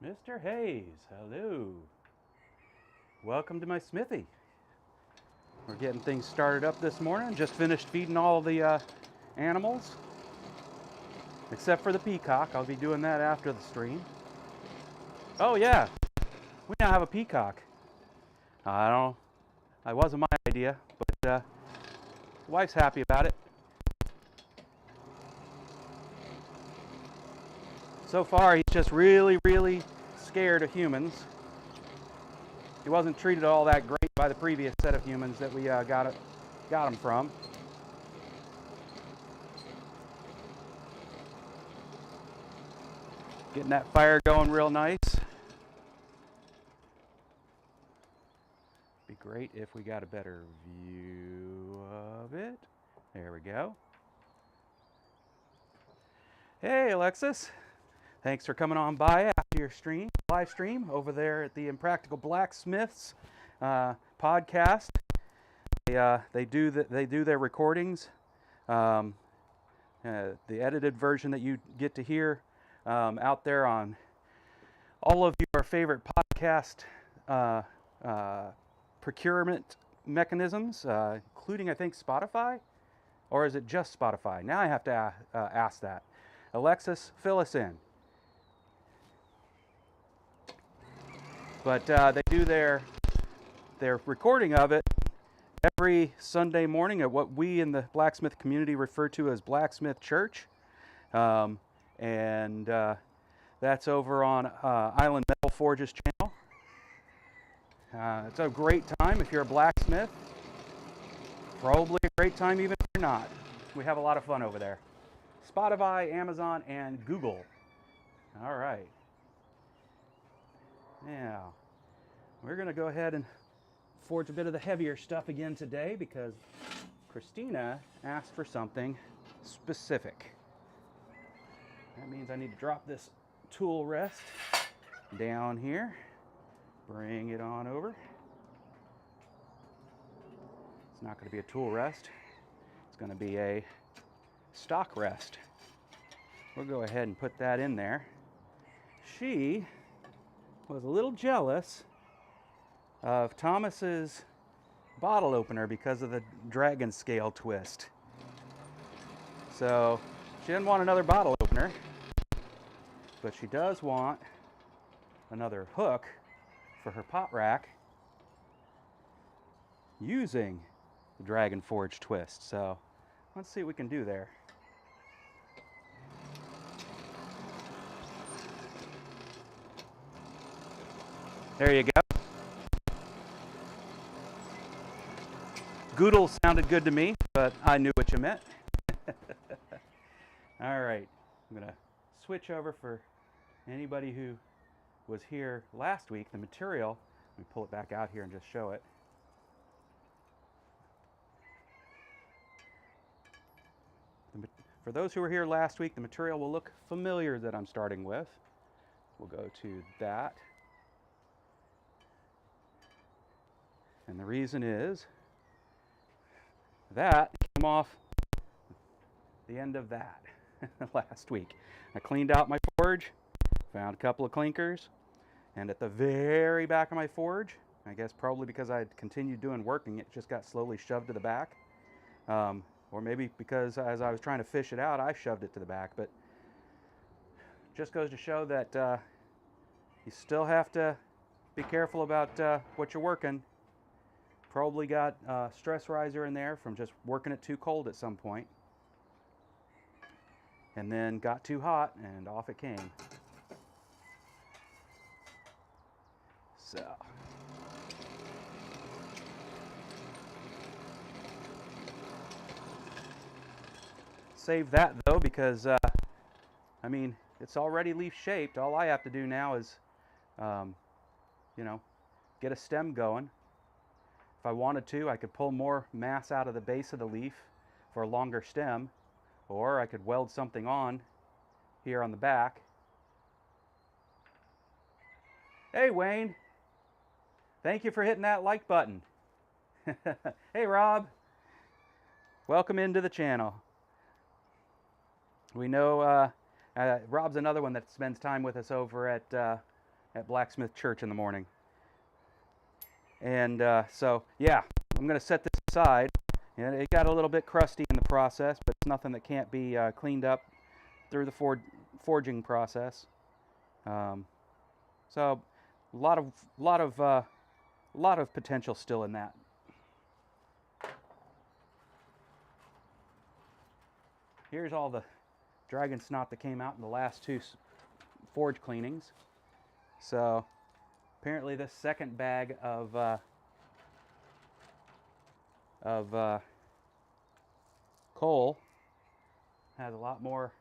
Mr. Hayes, hello. Welcome to my smithy. We're getting things started up this morning. Just finished feeding all the animals, except for the peacock. I'll be doing that after the stream. Oh yeah, we now have a peacock. I don't. It wasn't my idea, but the wife's happy about it. So far, he's just really scared of humans. He wasn't treated all that great by the previous set of humans that we got him from. Getting that fire going real nice. Be great if we got a better view of it. There we go. Hey Alexis, thanks for coming on by after your live stream over there at the Impractical Blacksmiths podcast. They do their recordings. The edited version that you get to hear out there on all of your favorite podcast procurement mechanisms, including I think Spotify, or is it just Spotify? Now I have to ask that. Alexis, fill us in. But they do their recording of it every Sunday morning at what we in the blacksmith community refer to as Blacksmith Church. And that's over on Island Metal Forge's channel. It's a great time if you're a blacksmith. Probably a great time even if you're not. We have a lot of fun over there. Spotify, Amazon, and Google. All right. Now, we're going to go ahead and forge a bit of the heavier stuff again today because Christina asked for something specific. That means I need to drop this tool rest down here. Bring it on over. It's not going to be a tool rest. It's going to be a stock rest. We'll go ahead and put that in there. She was a little jealous of Thomas's bottle opener because of the dragon scale twist. So she didn't want another bottle opener, but she does want another hook for her pot rack using the Dragon Forge twist. So let's see what we can do there. There you go. Goodle sounded good to me, but I knew what you meant. All right, I'm going to switch over for anybody who was here last week. The material, let me pull it back out here and just show it. For those who were here last week, the material will look familiar that I'm starting with. We'll go to that. And the reason is that came off the end of that last week. I cleaned out my forge, found a couple of clinkers, and at the very back of my forge, I guess probably because I had continued doing working, it just got slowly shoved to the back. Or maybe because as I was trying to fish it out, I shoved it to the back. But just goes to show that you still have to be careful about what you're working. Probably got a stress riser in there from just working it too cold at some point. And then got too hot and off it came. So. Save that though because, I mean, it's already leaf shaped. All I have to do now is, get a stem going. If I wanted to, I could pull more mass out of the base of the leaf for a longer stem, or I could weld something on here on the back. Hey Wayne, thank you for hitting that like button. Hey Rob, welcome into the channel. We know Rob's another one that spends time with us over at at Blacksmith Church in the morning. And so, yeah, I'm going to set this aside. And it got a little bit crusty in the process, but it's nothing that can't be cleaned up through the forging process. So, a lot of potential still in that. Here's all the dragon snot that came out in the last two forge cleanings. So apparently this second bag of coal has a lot more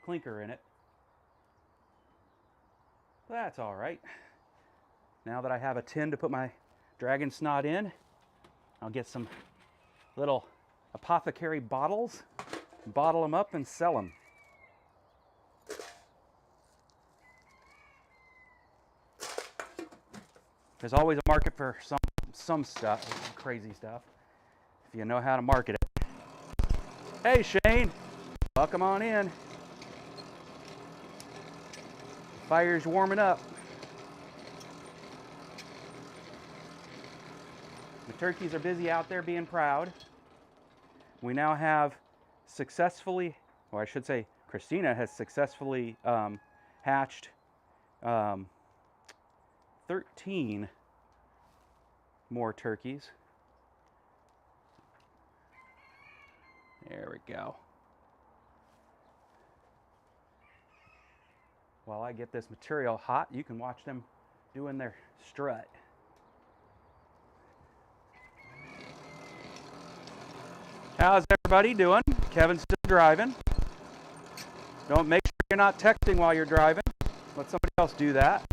clinker in it. That's all right. Now that I have a tin to put my dragon snot in, I'll get some little apothecary bottles, bottle them up and sell them. There's always a market for some stuff, crazy stuff, if you know how to market it. Hey Shane, welcome on in. Fire's warming up. The turkeys are busy out there being proud. We now have successfully, or I should say Christina has successfully hatched 13 more turkeys. There we go. While I get this material hot, you can watch them doing their strut. How's everybody doing? Kevin's still driving. Don't make sure you're not texting while you're driving. Let somebody else do that.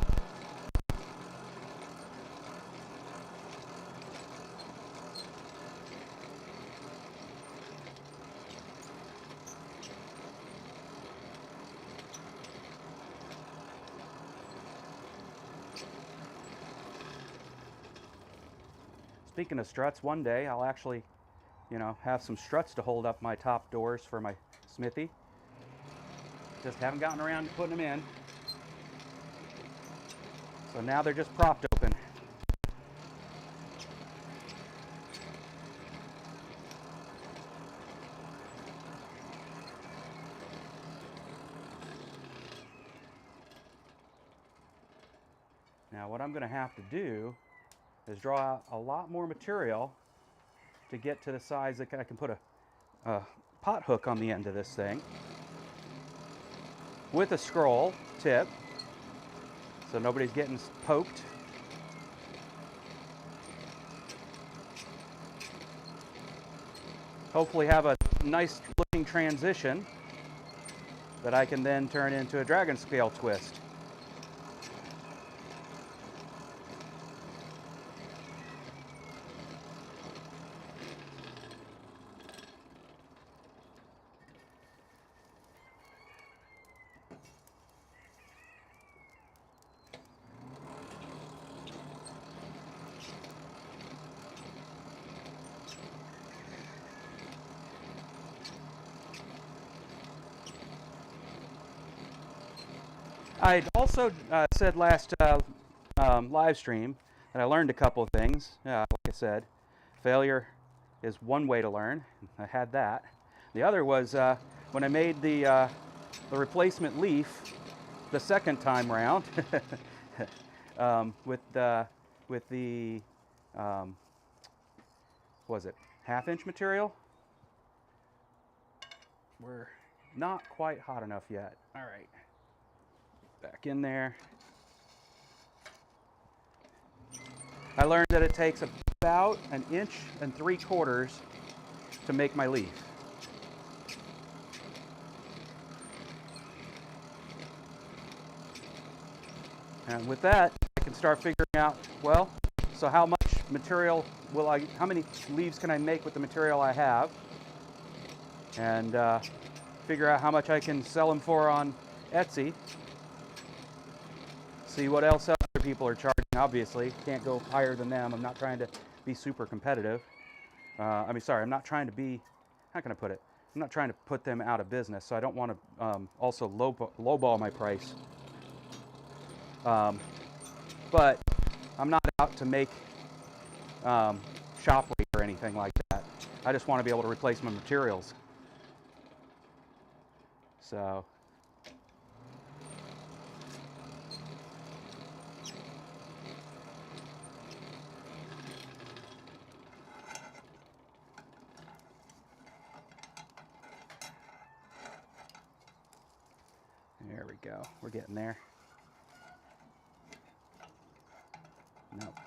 Speaking of struts, one day I'll actually, have some struts to hold up my top doors for my Smithy. Just haven't gotten around to putting them in. So now they're just propped open. Now what I'm going to have to do is draw out a lot more material to get to the size that I can put a pot hook on the end of this thing with a scroll tip so nobody's getting poked. Hopefully have a nice looking transition that I can then turn into a dragon scale twist. I also said last live stream that I learned a couple of things. Like I said, failure is one way to learn. I had that. The other was when I made the replacement leaf the second time round with the was it half-inch material? We're not quite hot enough yet. All right. Back in there. I learned that it takes about 1 3/4 inches to make my leaf. And with that, I can start figuring out, well, so how much material how many leaves can I make with the material I have? And figure out how much I can sell them for on Etsy. See what else other people are charging, obviously. Can't go higher than them. I'm not trying to be super competitive. I'm not trying to be, how can I put it? I'm not trying to put them out of business, so I don't want to also lowball my price. But I'm not out to make shop rate or anything like that. I just want to be able to replace my materials. So there we go. We're getting there. Nope.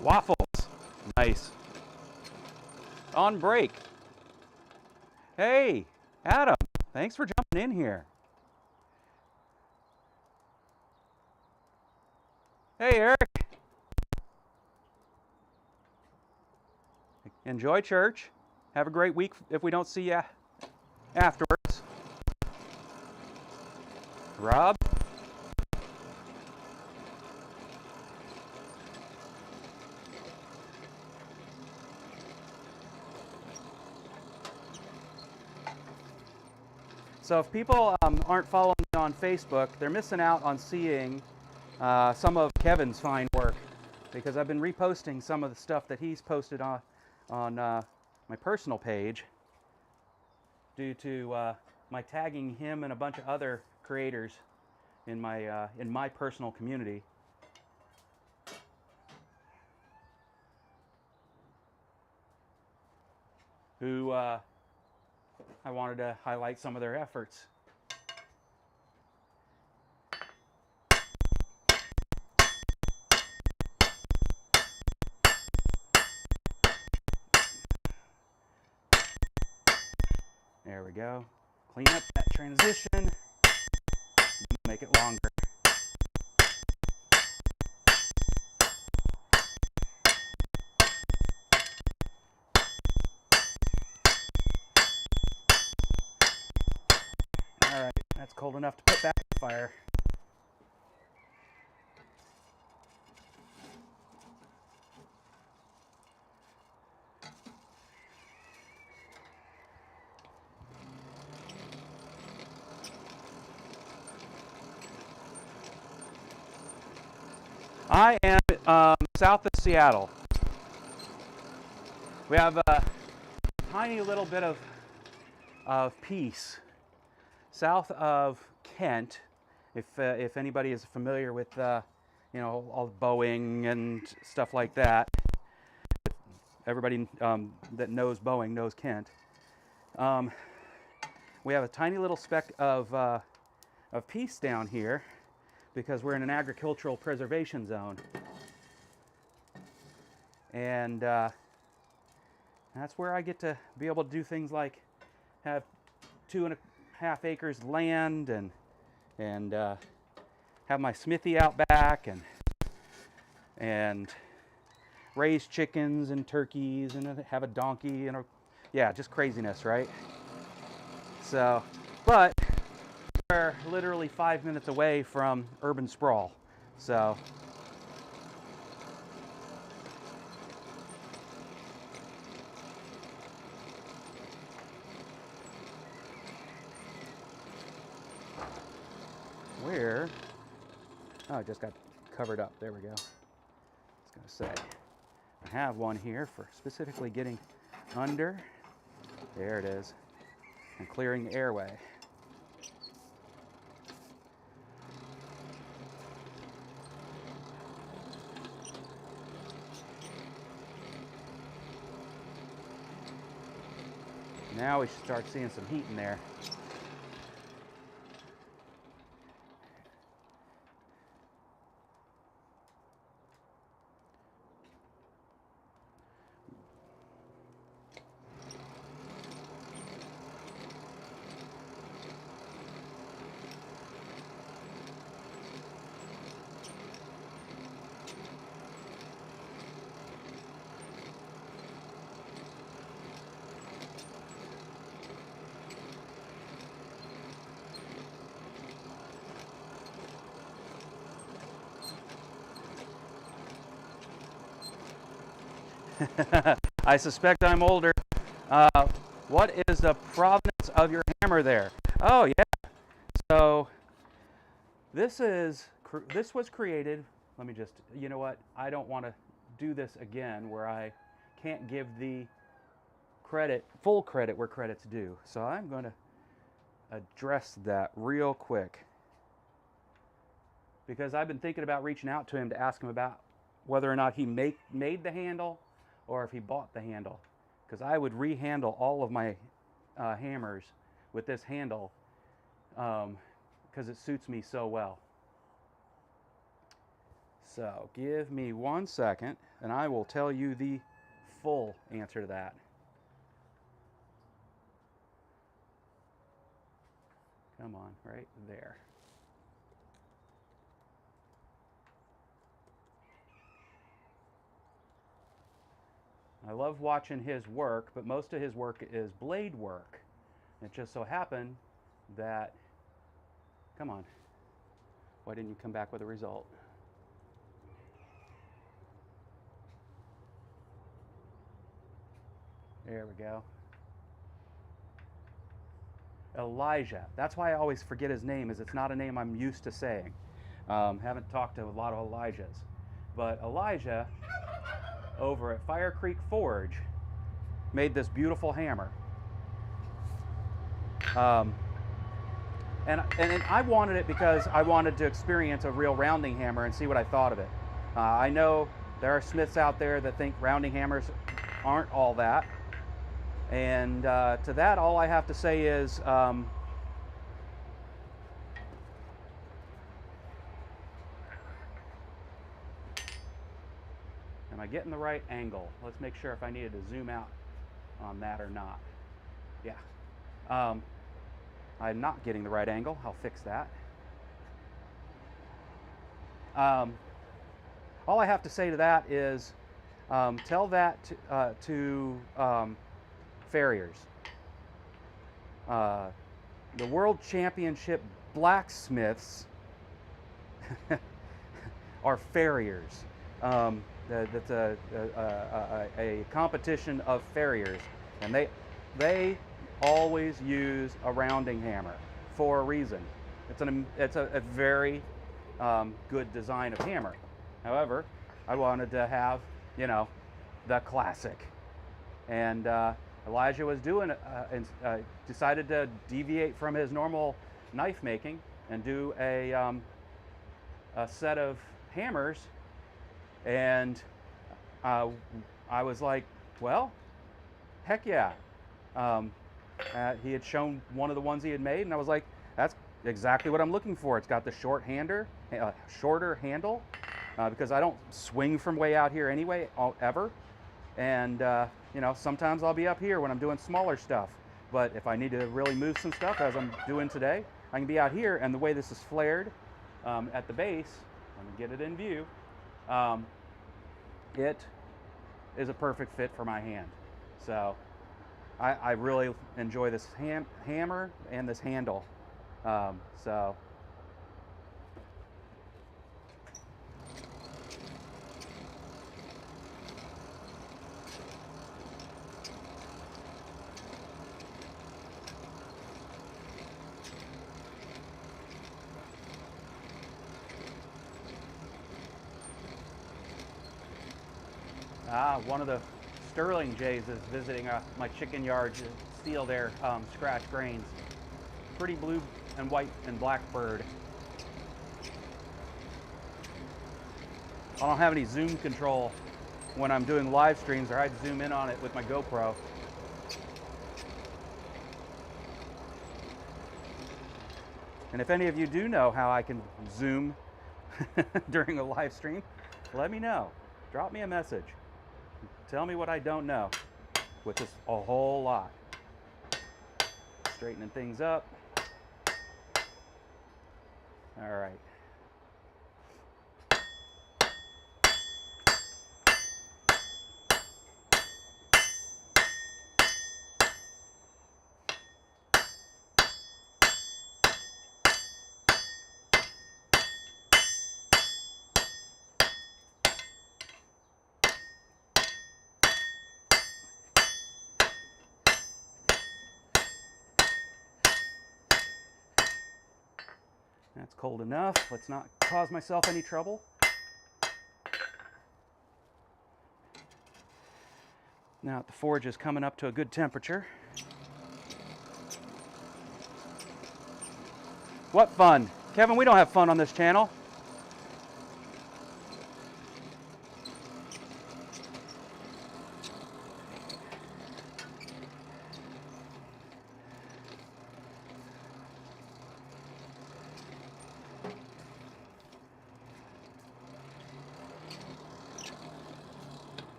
Waffles. Nice. On break. Hey, Adam. Thanks for jumping in here. Hey, Eric. Enjoy church. Have a great week if we don't see you afterwards. Rob. So if people aren't following me on Facebook, they're missing out on seeing some of Kevin's fine work, because I've been reposting some of the stuff that he's posted on my personal page due to my tagging him and a bunch of other creators in my personal community. Who I wanted to highlight some of their efforts. There we go. Clean up that transition. Make it longer. All right, that's cold enough to put back in the fire. I am south of Seattle. We have a tiny little bit of peace south of Kent. If anybody is familiar with all Boeing and stuff like that, everybody that knows Boeing knows Kent. We have a tiny little speck of peace down here, because we're in an agricultural preservation zone. And that's where I get to be able to do things like have 2.5 acres land and have my smithy out back and raise chickens and turkeys and have a donkey and just craziness, right? So, but we're literally 5 minutes away from urban sprawl. So it just got covered up. There we go. I was going to say, I have one here for specifically getting under. There it is. And clearing the airway. Now we should start seeing some heat in there. I suspect I'm older. What is the provenance of your hammer there? Oh yeah. So this was created. Let me just. You know what? I don't want to do this again where I can't give the full credit where credit's due. So I'm going to address that real quick because I've been thinking about reaching out to him to ask him about whether or not he made the handle or if he bought the handle, because I would rehandle all of my hammers with this handle because it suits me so well. So give me 1 second and I will tell you the full answer to that. Come on, right there. I love watching his work, but most of his work is blade work. It just so happened that, come on, why didn't you come back with a result? There we go. Elijah. That's why I always forget his name, is it's not a name I'm used to saying. Haven't talked to a lot of Elijahs. But Elijah, over at Fire Creek Forge, made this beautiful hammer. And I wanted it because I wanted to experience a real rounding hammer and see what I thought of it. I know there are smiths out there that think rounding hammers aren't all that. And to that, all I have to say is, am I getting the right angle? Let's make sure if I needed to zoom out on that or not. Yeah. I'm not getting the right angle. I'll fix that. All I have to say to that is tell that to farriers. The World Championship blacksmiths are farriers. That's a competition of farriers, and they always use a rounding hammer for a reason. It's a very good design of hammer. However, I wanted to have, you know, the classic, and Elijah was decided to deviate from his normal knife making and do a set of hammers, and I was like, well, heck yeah. He had shown one of the ones he had made, and I was like, that's exactly what I'm looking for. It's got the shorter handle, because I don't swing from way out here anyway, ever. And you know, sometimes I'll be up here when I'm doing smaller stuff. But if I need to really move some stuff, as I'm doing today, I can be out here. And the way this is flared at the base, let me get it in view, it is a perfect fit for my hand. So I really enjoy this hammer and this handle. So one of the Sterling Jays is visiting my chicken yard to steal their scratch grains. Pretty blue and white and black bird. I don't have any zoom control when I'm doing live streams, or I'd zoom in on it with my GoPro. And if any of you do know how I can zoom during a live stream, let me know. Drop me a message. Tell me what I don't know, which is a whole lot. Straightening things up. All right. That's cold enough. Let's not cause myself any trouble. Now that the forge is coming up to a good temperature. What fun? Kevin, we don't have fun on this channel.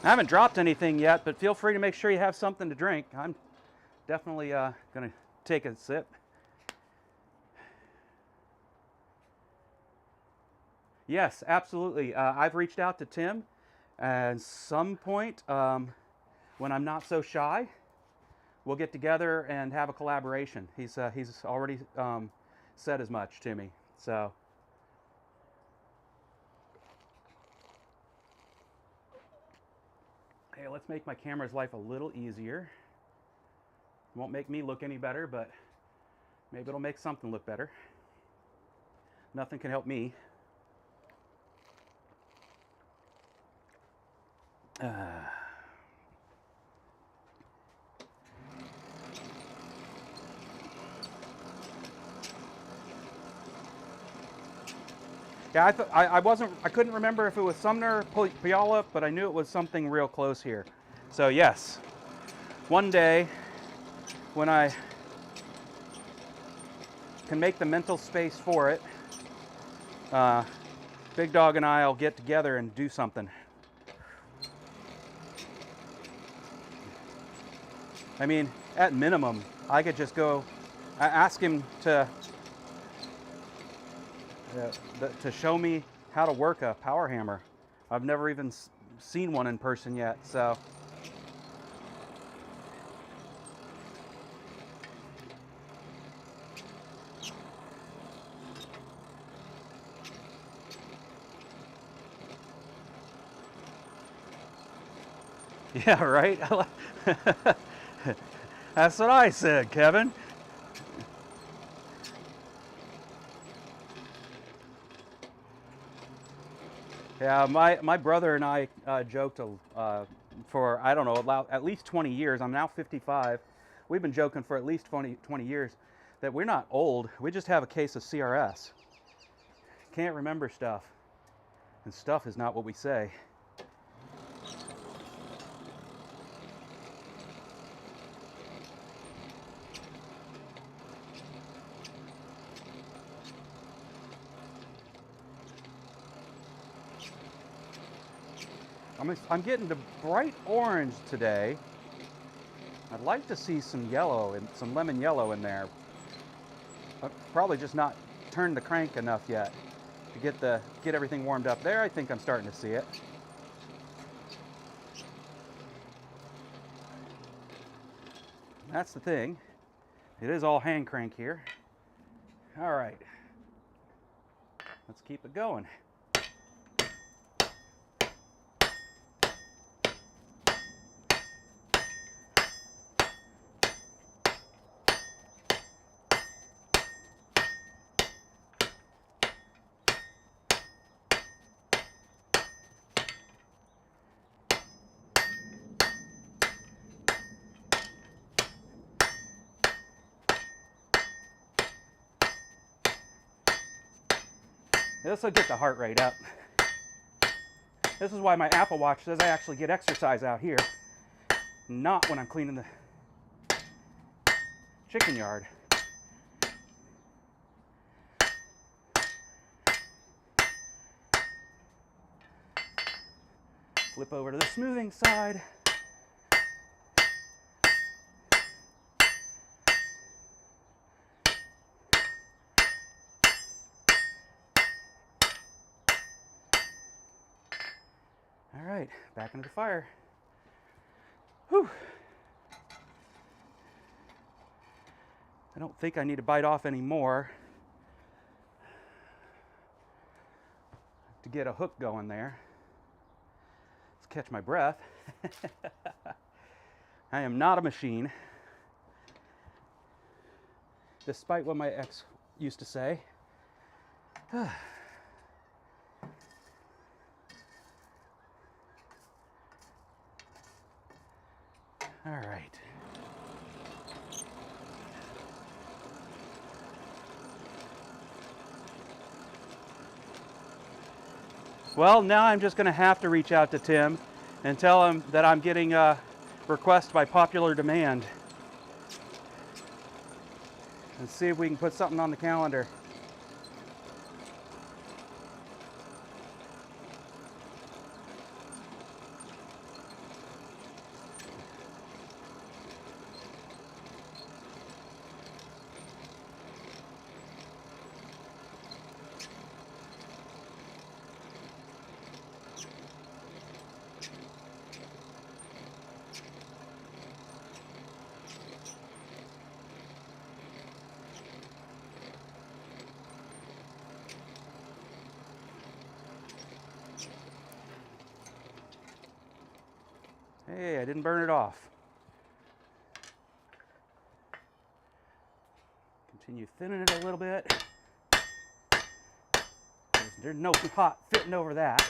I haven't dropped anything yet, but feel free to make sure you have something to drink. I'm definitely going to take a sip. Yes, absolutely. I've reached out to Tim at some point when I'm not so shy. We'll get together and have a collaboration. He's already said as much to me. So. Hey, let's make my camera's life a little easier. It won't make me look any better, but maybe it'll make something look better. Nothing can help me. Yeah, I couldn't remember if it was Sumner or Puyallup, but I knew it was something real close here. So yes, one day when I can make the mental space for it, Big Dog and I will get together and do something. I mean, at minimum, I could just go ask him to show me how to work a power hammer. I've never even seen one in person yet, so. Yeah, right? That's what I said, Kevin. Yeah, my brother and I joked for, I don't know, at least 20 years. I'm now 55. We've been joking for at least 20 years that we're not old. We just have a case of CRS. Can't remember stuff. And stuff is not what we say. I'm getting to bright orange today. I'd like to see some yellow and some lemon yellow in there. I've probably just not turned the crank enough yet to get everything warmed up. There, I think I'm starting to see it. That's the thing. It is all hand crank here. All right. Let's keep it going. This will get the heart rate up. This is why my Apple Watch says I actually get exercise out here, not when I'm cleaning the chicken yard. Flip over to the smoothing side. All right, back into the fire. Whew. I don't think I need to bite off any more to get a hook going there. Let's catch my breath. I am not a machine, despite what my ex used to say. All right. Well, now I'm just going to have to reach out to Tim and tell him that I'm getting a request by popular demand. And see if we can put something on the calendar. Hey, I didn't burn it off. Continue thinning it a little bit. There's no pot fitting over that.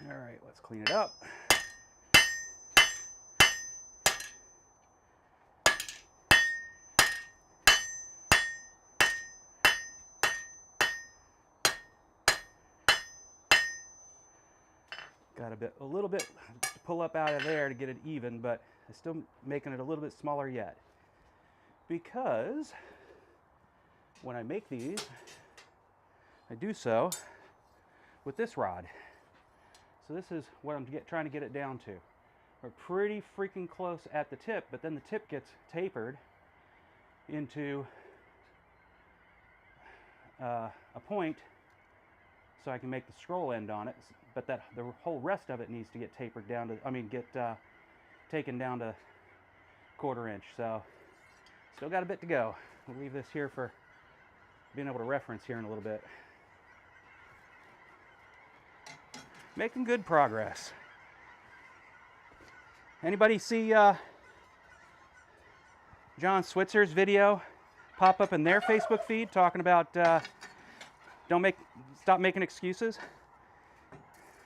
All right, let's clean it up. Got a little bit to pull up out of there to get it even, but I'm still making it a little bit smaller yet. Because when I make these, I do so with this rod. So this is what I'm trying to get it down to. We're pretty freaking close at the tip, but then the tip gets tapered into a point so I can make the scroll end on it. But the whole rest of it needs to get tapered down to, taken down to 1/4 inch. So still got a bit to go. We'll leave this here for being able to reference here in a little bit. Making good progress. Anybody see John Switzer's video pop up in their Facebook feed talking about stop making excuses?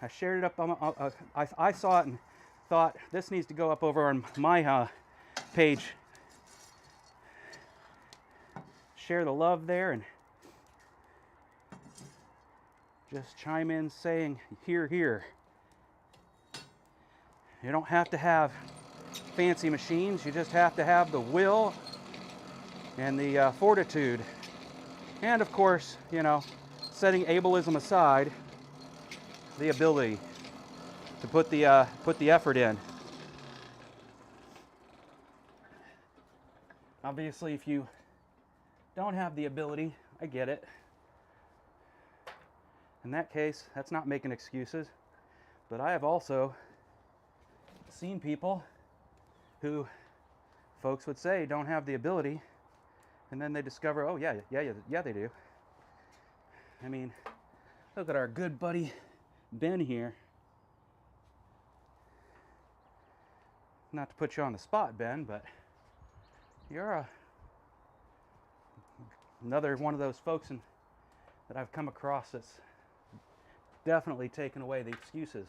I shared it up on, I saw it and thought this needs to go up over on my page. Share the love there and just chime in saying, hear, hear. You don't have to have fancy machines. You just have to have the will and the fortitude. And of course, setting ableism aside, the ability to put the effort in. Obviously, if you don't have the ability, I get it. In that case, that's not making excuses. But I have also seen people who folks would say don't have the ability, and then they discover, oh yeah, they do. I mean, look at our good buddy Ben here. Not to put you on the spot, Ben, but you're another one of those folks that I've come across that's definitely taken away the excuses.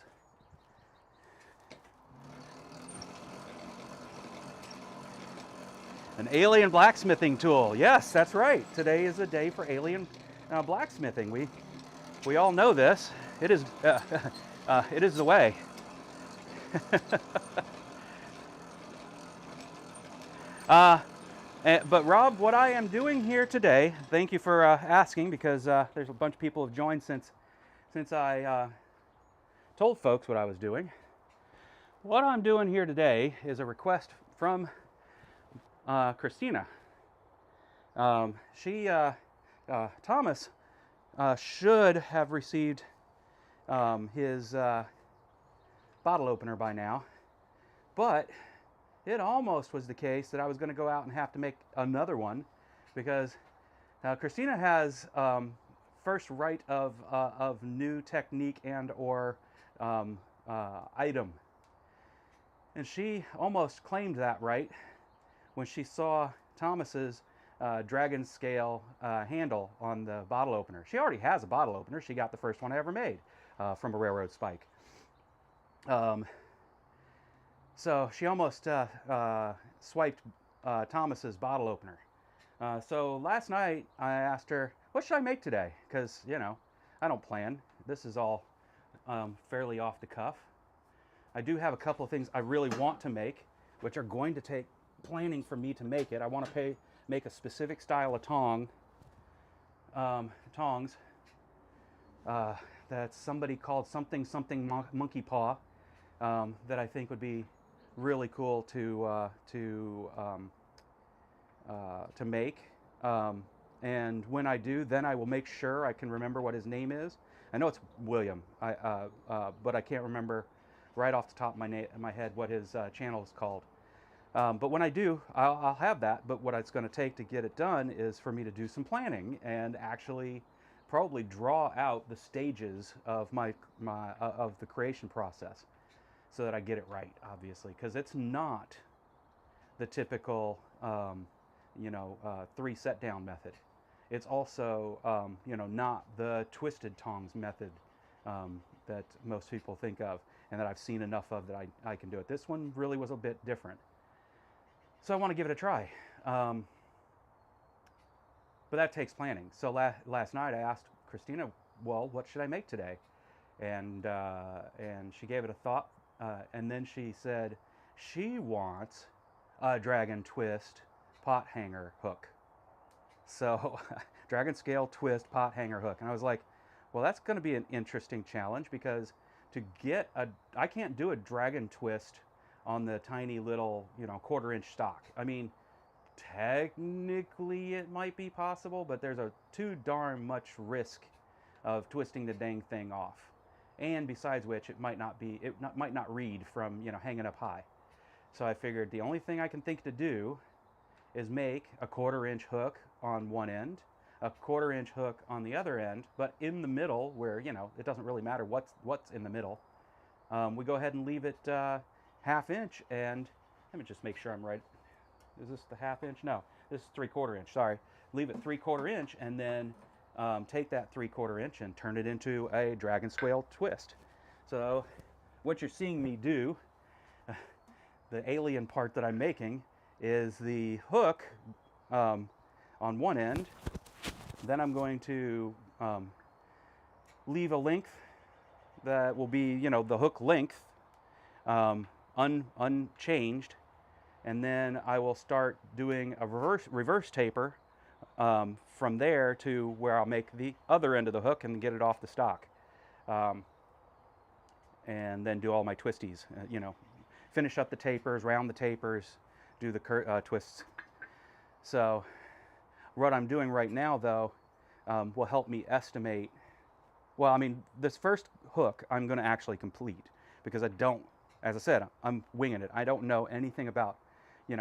An alien blacksmithing tool. Yes, that's right. Today is a day for alien blacksmithing. We all know this. It is the way. uh, but Rob, what I am doing here today, thank you for asking, because there's a bunch of people have joined since I told folks what I was doing. What I'm doing here today is a request from Christina. Thomas should have received his bottle opener by now, but it almost was the case that I was going to go out and have to make another one, because Christina has first right of new technique and or item, and she almost claimed that right when she saw Thomas's dragon scale handle on the bottle opener. She already has a bottle opener. She got the first one I ever made from a railroad spike. So she almost swiped Thomas's bottle opener. So last night I asked her, what should I make today? Because, you know, I don't plan. This is all fairly off the cuff. I do have a couple of things I really want to make, which are going to take planning for me to make it. I want to make a specific style of tongs that somebody called something monkey paw, that I think would be really cool to make. And when I do, then I will make sure I can remember what his name is. I know it's William, but I can't remember right off the top of my head what his channel is called. But when I do, I'll have that. But what it's going to take to get it done is for me to do some planning and actually probably draw out the stages of of the creation process, so that I get it right, obviously, because it's not the typical 3 set down method. It's also not the twisted tongs method that most people think of and that I've seen enough of that I can do it. This one really was a bit different. So I want to give it a try. But that takes planning. So last night I asked Christina, well, what should I make today? And she gave it a thought, and then she said she wants a dragon twist pot hanger hook. So dragon scale twist pot hanger hook. And I was like, well, that's going to be an interesting challenge, because I can't do a dragon twist on the tiny little, 1/4-inch stock. I mean, technically it might be possible, but there's too darn much risk of twisting the dang thing off. And besides which, it might not read from, hanging up high. So I figured the only thing I can think to do is make a 1/4-inch hook on one end, a 1/4-inch hook on the other end, but in the middle, where, it doesn't really matter what's in the middle, we go ahead and leave it 1/2 inch. And let me just make sure I'm right. Is this the 1/2 inch? No, this is 3/4 inch. Sorry. Leave it 3/4 inch, and then take that 3/4 inch and turn it into a dragon scale twist. So what you're seeing me do, the alien part that I'm making, is the hook on one end. Then I'm going to leave a length that will be, the hook length, unchanged, and then I will start doing a reverse taper from there to where I'll make the other end of the hook and get it off the stock, and then do all my twisties. Finish up the tapers, round the tapers, do the twists. So what I'm doing right now, though, will help me estimate. Well, I mean, this first hook I'm going to actually complete, because I don't, as I said, I'm winging it. I don't know anything about,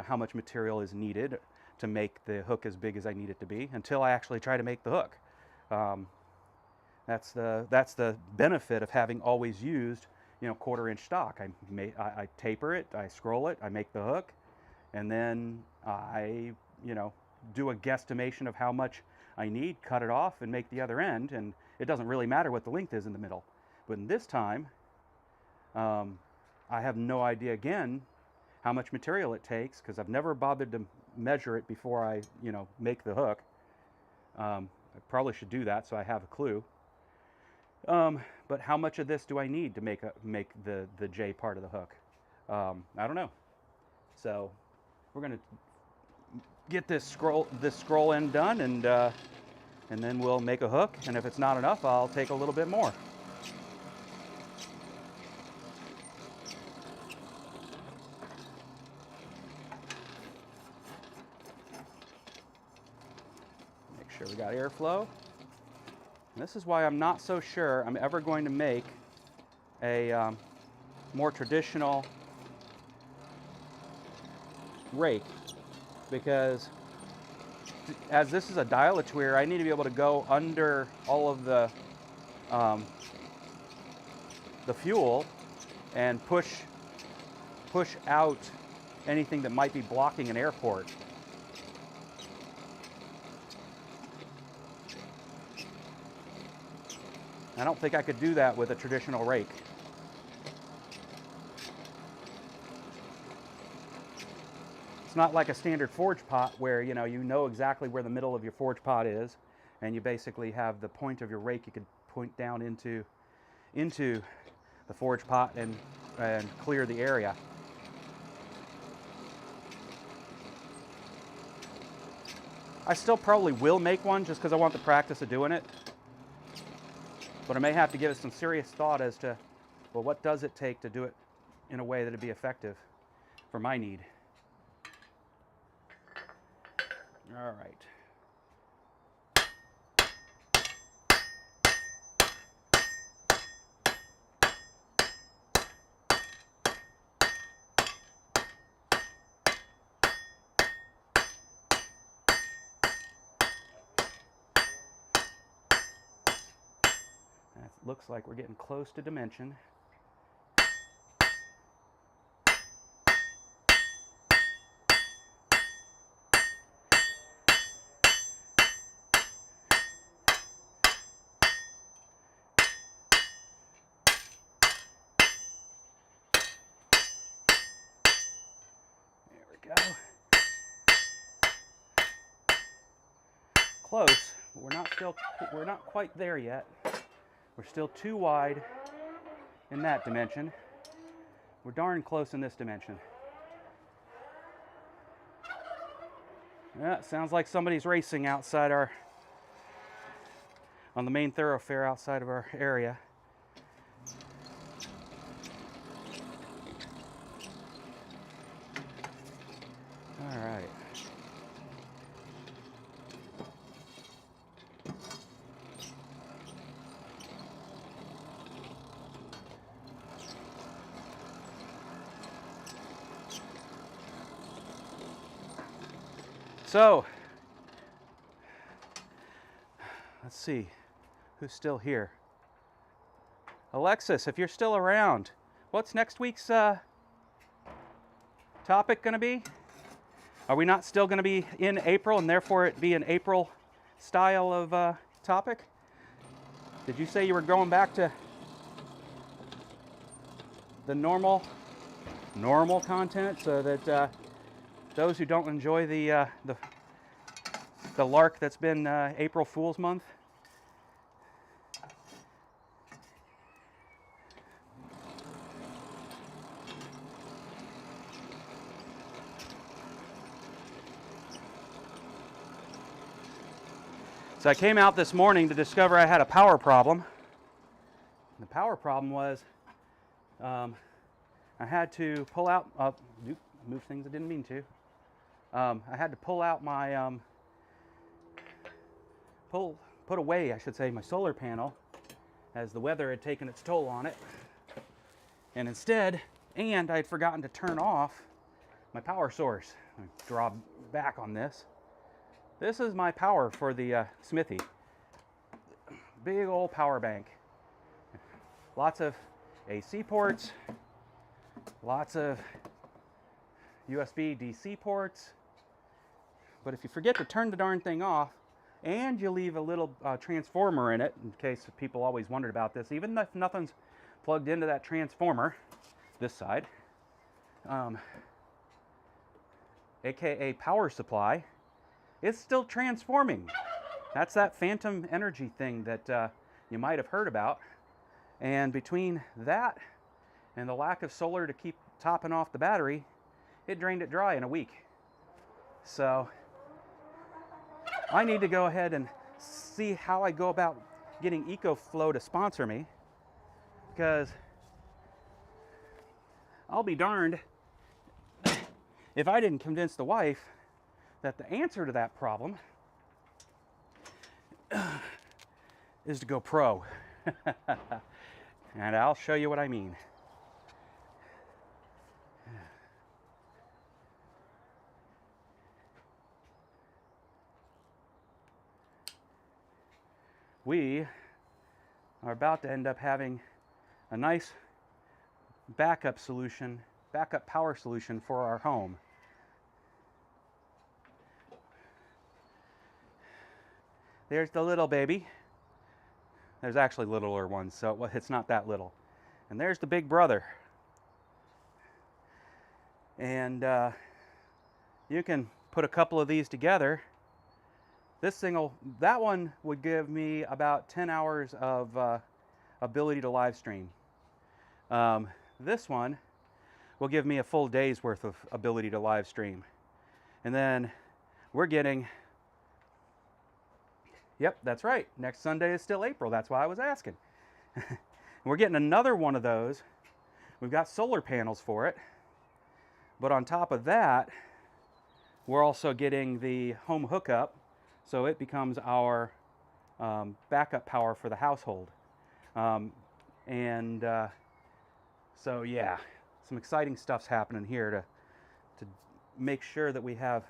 how much material is needed to make the hook as big as I need it to be until I actually try to make the hook. That's the benefit of having always used, 1/4-inch stock. I taper it, I scroll it, I make the hook, and then I, do a guesstimation of how much I need, cut it off, and make the other end. And it doesn't really matter what the length is in the middle. But in this time, I have no idea again how much material it takes, because I've never bothered to measure it before I, make the hook. I probably should do that so I have a clue. But how much of this do I need to make the J part of the hook? I don't know. So we're going to get this scroll end done, and then we'll make a hook. And if it's not enough, I'll take a little bit more. Make sure we got airflow. And this is why I'm not so sure I'm ever going to make a more traditional rake, because as this is a dial-a tweer, I need to be able to go under all of the fuel and push out anything that might be blocking an air port. I don't think I could do that with a traditional rake. It's not like a standard forge pot where you know exactly where the middle of your forge pot is, and you basically have the point of your rake you could point down into the forge pot and clear the area. I still probably will make one just because I want the practice of doing it, but I may have to give it some serious thought as to, well, what does it take to do it in a way that it'd be effective for my need. All right. That looks like we're getting close to dimension. Go. Close, but we're not quite there yet. We're still too wide in that dimension. We're darn close in this dimension. Yeah, sounds like somebody's racing outside on the main thoroughfare outside of our area. All right. So, let's see who's still here. Alexis, if you're still around, what's next week's topic going to be? Are we not still going to be in April and therefore it be an April style of topic? Did you say you were going back to the normal content so that those who don't enjoy the lark that's been April Fool's Month? So I came out this morning to discover I had a power problem. The power problem was I had to pull out, move things I didn't mean to. I had to pull out my, put away, I should say, my solar panel as the weather had taken its toll on it. And instead, I'd forgotten to turn off my power source. Let me draw back on this. This is my power for the Smithy. Big old power bank. Lots of AC ports, lots of USB DC ports. But if you forget to turn the darn thing off and you leave a little transformer in it, in case people always wondered about this, even if nothing's plugged into that transformer, this side, aka power supply, it's still transforming. That's that phantom energy thing that you might have heard about. And between that and the lack of solar to keep topping off the battery, it drained it dry in a week. So I need to go ahead and see how I go about getting EcoFlow to sponsor me, because I'll be darned if I didn't convince the wife that the answer to that problem is to go pro. And I'll show you what I mean. We are about to end up having a nice backup power solution for our home. There's the little baby. There's actually littler ones, so it's not that little. And there's the big brother. And you can put a couple of these together. That one would give me about 10 hours of ability to live stream. This one will give me a full day's worth of ability to live stream. And then we're getting, yep, that's right, next Sunday is still April, that's why I was asking. We're getting another one of those. We've got solar panels for it. But on top of that, we're also getting the home hookup, so it becomes our backup power for the household. So yeah, some exciting stuff's happening here to make sure that we have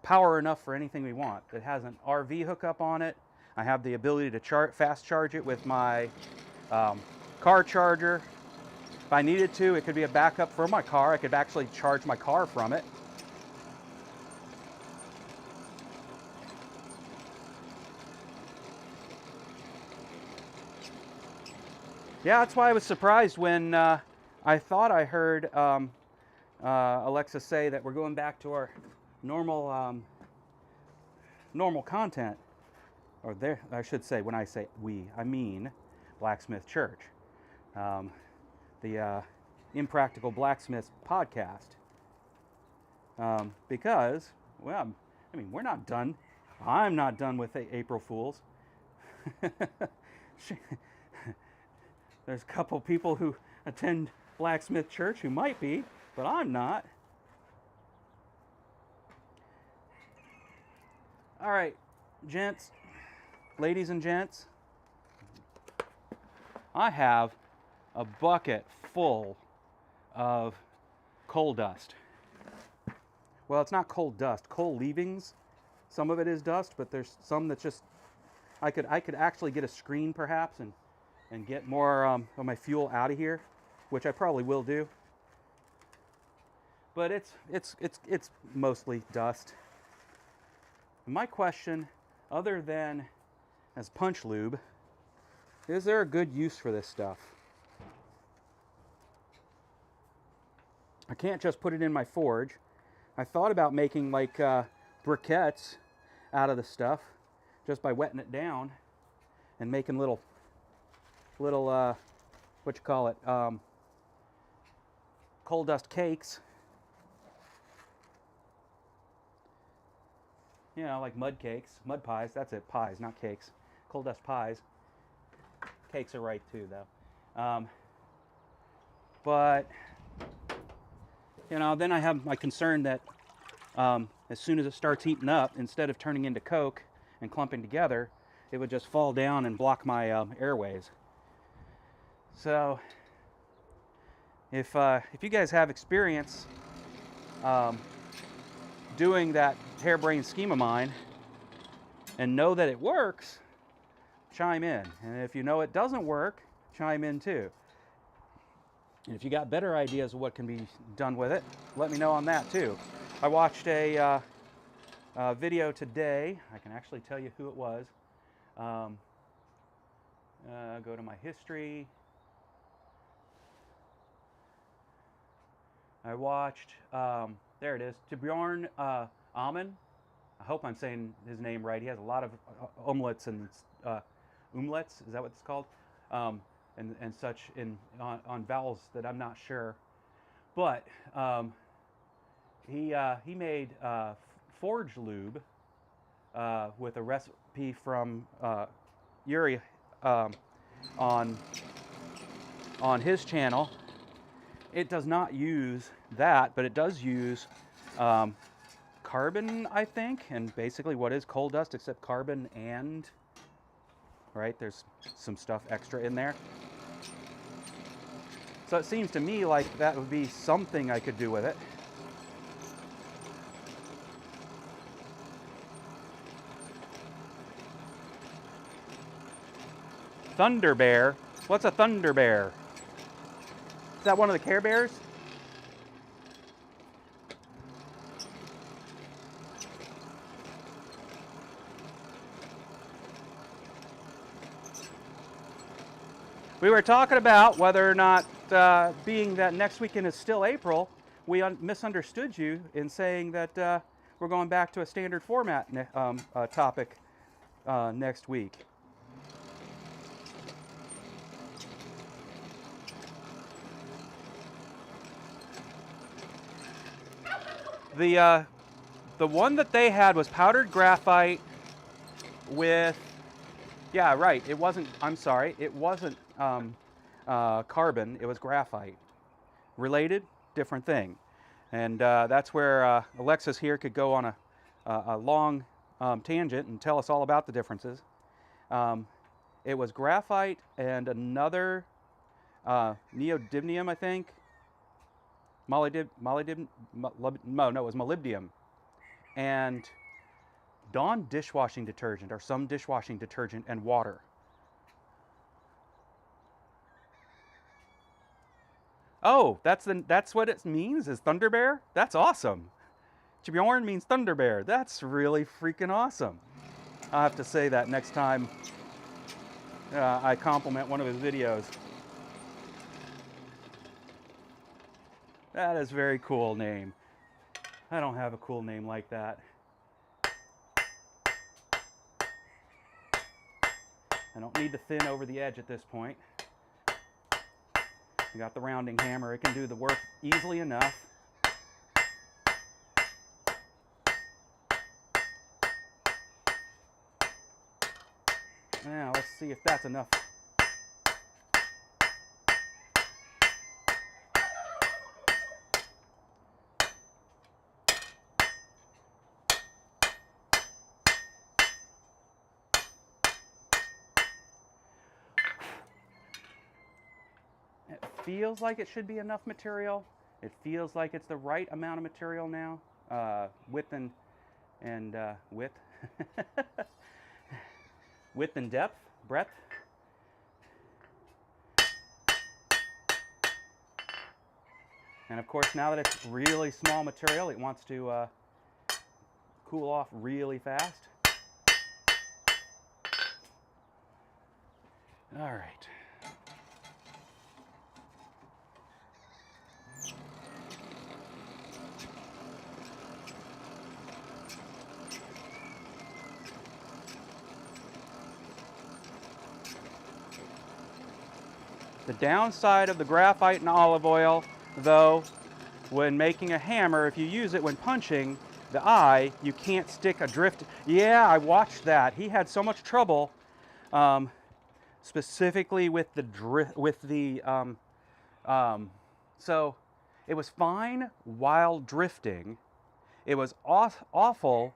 power enough for anything we want. It has an RV hookup on it. I have the ability to fast charge it with my car charger. If I needed to, it could be a backup for my car. I could actually charge my car from it. Yeah, that's why I was surprised when I thought I heard Alexa say that we're going back to our normal content. Or there, I should say, when I say we, I mean Blacksmith Church, the Impractical Blacksmiths podcast. Because, well, I mean, we're not done. I'm not done with April Fools. There's a couple people who attend Blacksmith Church who might be, but I'm not. All right, gents, ladies and gents, I have a bucket full of coal dust. Well, it's not coal dust, coal leavings. Some of it is dust, but there's some that's just, I could actually get a screen perhaps and get more of my fuel out of here, which I probably will do. But it's mostly dust. My question, other than as punch lube, is there a good use for this stuff? I can't just put it in my forge. I thought about making like briquettes out of the stuff just by wetting it down and making little what you call it, coal dust cakes. You know, like mud cakes, mud pies. That's it, pies, not cakes. Coal dust pies. Cakes are right too, though. But you know, then I have my concern that as soon as it starts heating up, instead of turning into coke and clumping together, it would just fall down and block my airways. So if you guys have experience doing that harebrained scheme of mine and know that it works, chime in. And if you know it doesn't work, chime in too. And if you got better ideas of what can be done with it, let me know on that too. I watched a video today. I can actually tell you who it was. Go to my history. I watched, there it is, Bjorn Amen. I hope I'm saying his name right. He has a lot of omelets and omelets, is that what it's called? And such on vowels that I'm not sure. But he made forge lube with a recipe from Yuri on his channel. It does not use that, but it does use carbon, I think, and basically what is coal dust except carbon and, right, there's some stuff extra in there. So it seems to me like that would be something I could do with it. Thunder Bear? What's a Thunder Bear? Is that one of the Care Bears? We were talking about whether or not, being that next weekend is still April, we misunderstood you in saying that we're going back to a standard format topic next week. The one that they had was powdered graphite with, yeah, right. It wasn't. I'm sorry. It wasn't carbon. It was graphite. Related, different thing. And that's where Alexis here could go on a long tangent and tell us all about the differences. It was graphite and another neodymium, I think. No, it was molybdenum. And Dawn dishwashing detergent, or some dishwashing detergent, and water. Oh, that's what it means, is Thunder Bear? That's awesome. Bjorn means Thunder Bear. That's really freaking awesome. I'll have to say that next time I compliment one of his videos. That is a very cool name. I don't have a cool name like that. I don't need to thin over the edge at this point. I got the rounding hammer. It can do the work easily enough. Now let's see if that's enough. It feels like it should be enough material. It feels like it's the right amount of material now. Width and width. Width and depth, breadth. And of course, now that it's really small material, it wants to cool off really fast. All right. The downside of the graphite and olive oil, though, when making a hammer, if you use it when punching the eye, you can't stick a drift. Yeah, I watched that. He had so much trouble, specifically with the so it was fine while drifting. It was awful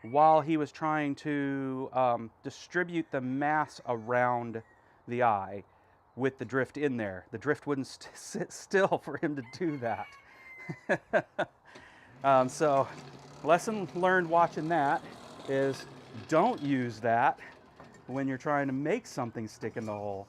while he was trying to distribute the mass around the eye. With the drift in there. The drift wouldn't sit still for him to do that. So, lesson learned watching that is don't use that when you're trying to make something stick in the hole.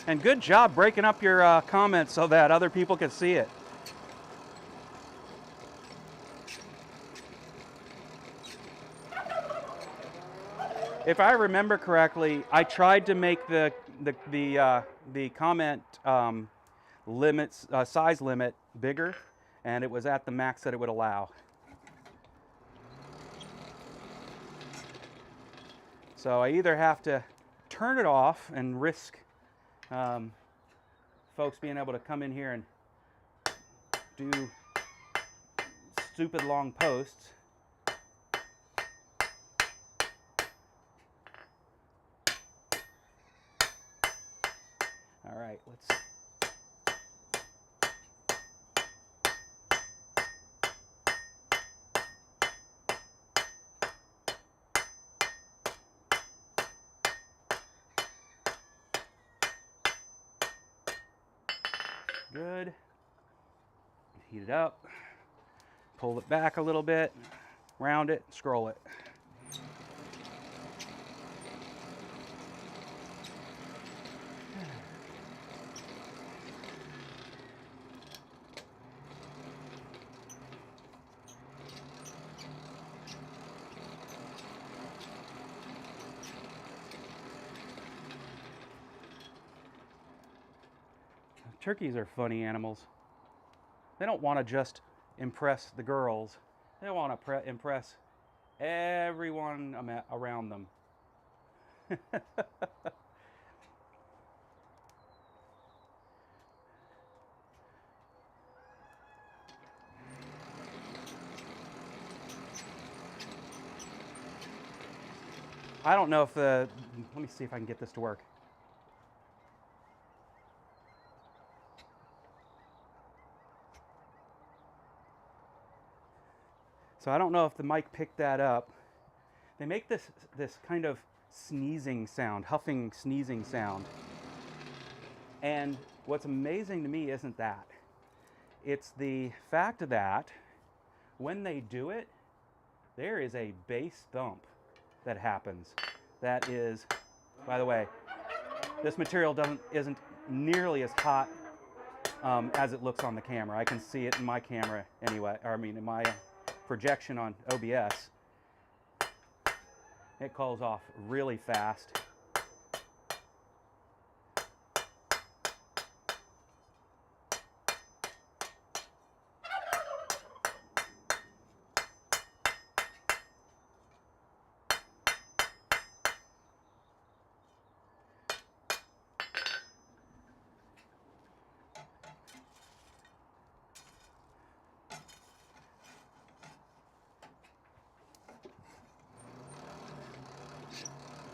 And good job breaking up your comments so that other people can see it. If I remember correctly, I tried to make the comment limits size limit bigger, and it was at the max that it would allow. So I either have to turn it off and risk folks being able to come in here and do stupid long posts, all right, let's good. Heat it up, pull it back a little bit, round it, scroll it. Turkeys are funny animals. They don't want to just impress the girls. They want to impress everyone around them. I don't know if let me see if I can get this to work. So I don't know if the mic picked that up. They make this kind of sneezing sound, huffing, sneezing sound. And what's amazing to me isn't that. It's the fact that when they do it, there is a bass thump that happens. That is, by the way, this material isn't nearly as hot as it looks on the camera. I can see it in my camera anyway, or I mean in my projection on OBS. It cools off really fast.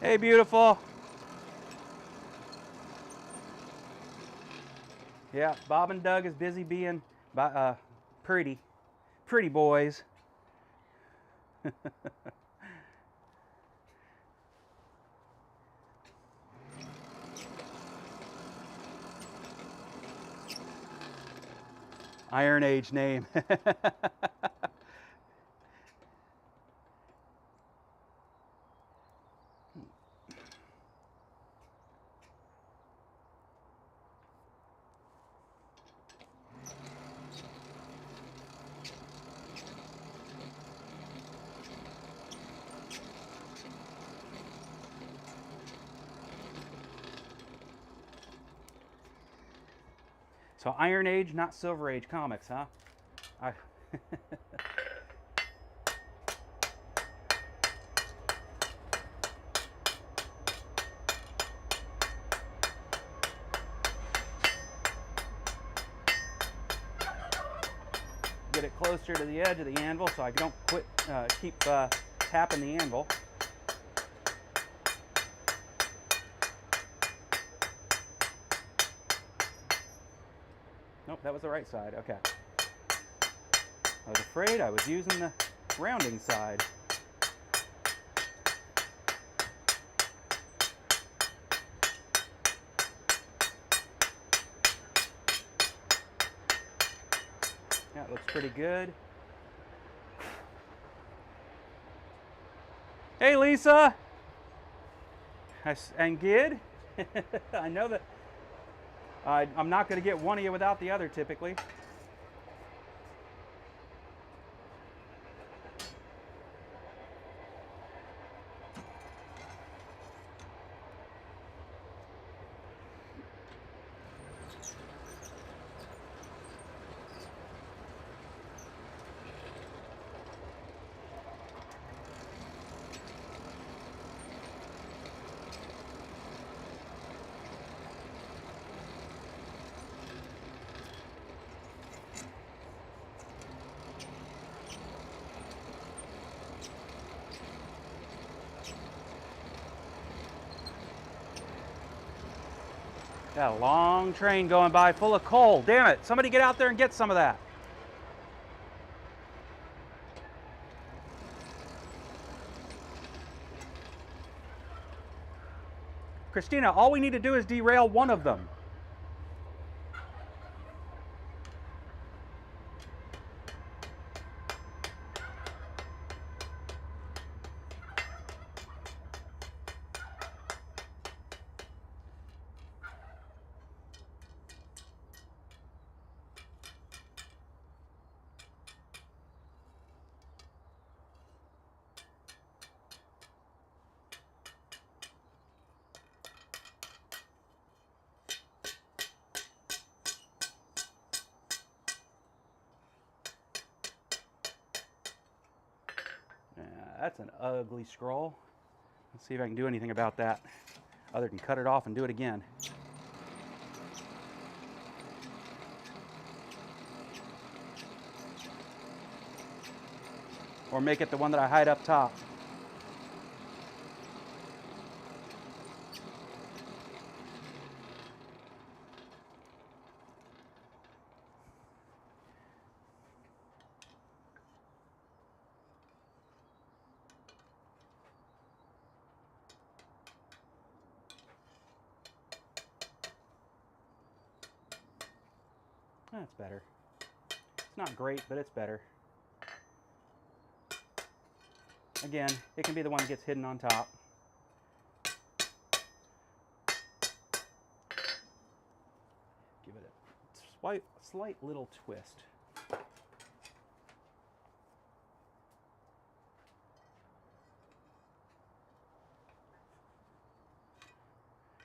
Hey, beautiful. Yeah, Bob and Doug is busy being pretty boys. Iron Age name. So Iron Age, not Silver Age comics, huh? Get it closer to the edge of the anvil so I don't keep tapping the anvil. Nope, that was the right side. Okay. I was afraid I was using the rounding side. That looks pretty good. Hey, Lisa! And Gid? I know that I'm not going to get one of you without the other, typically. Got a long train going by full of coal. Damn it, somebody get out there and get some of that. Christina, all we need to do is derail one of them. That's an ugly scroll. Let's see if I can do anything about that other than cut it off and do it again. Or make it the one that I hide up top. That's better. It's not great, but it's better. Again, it can be the one that gets hidden on top. Give it a slight little twist.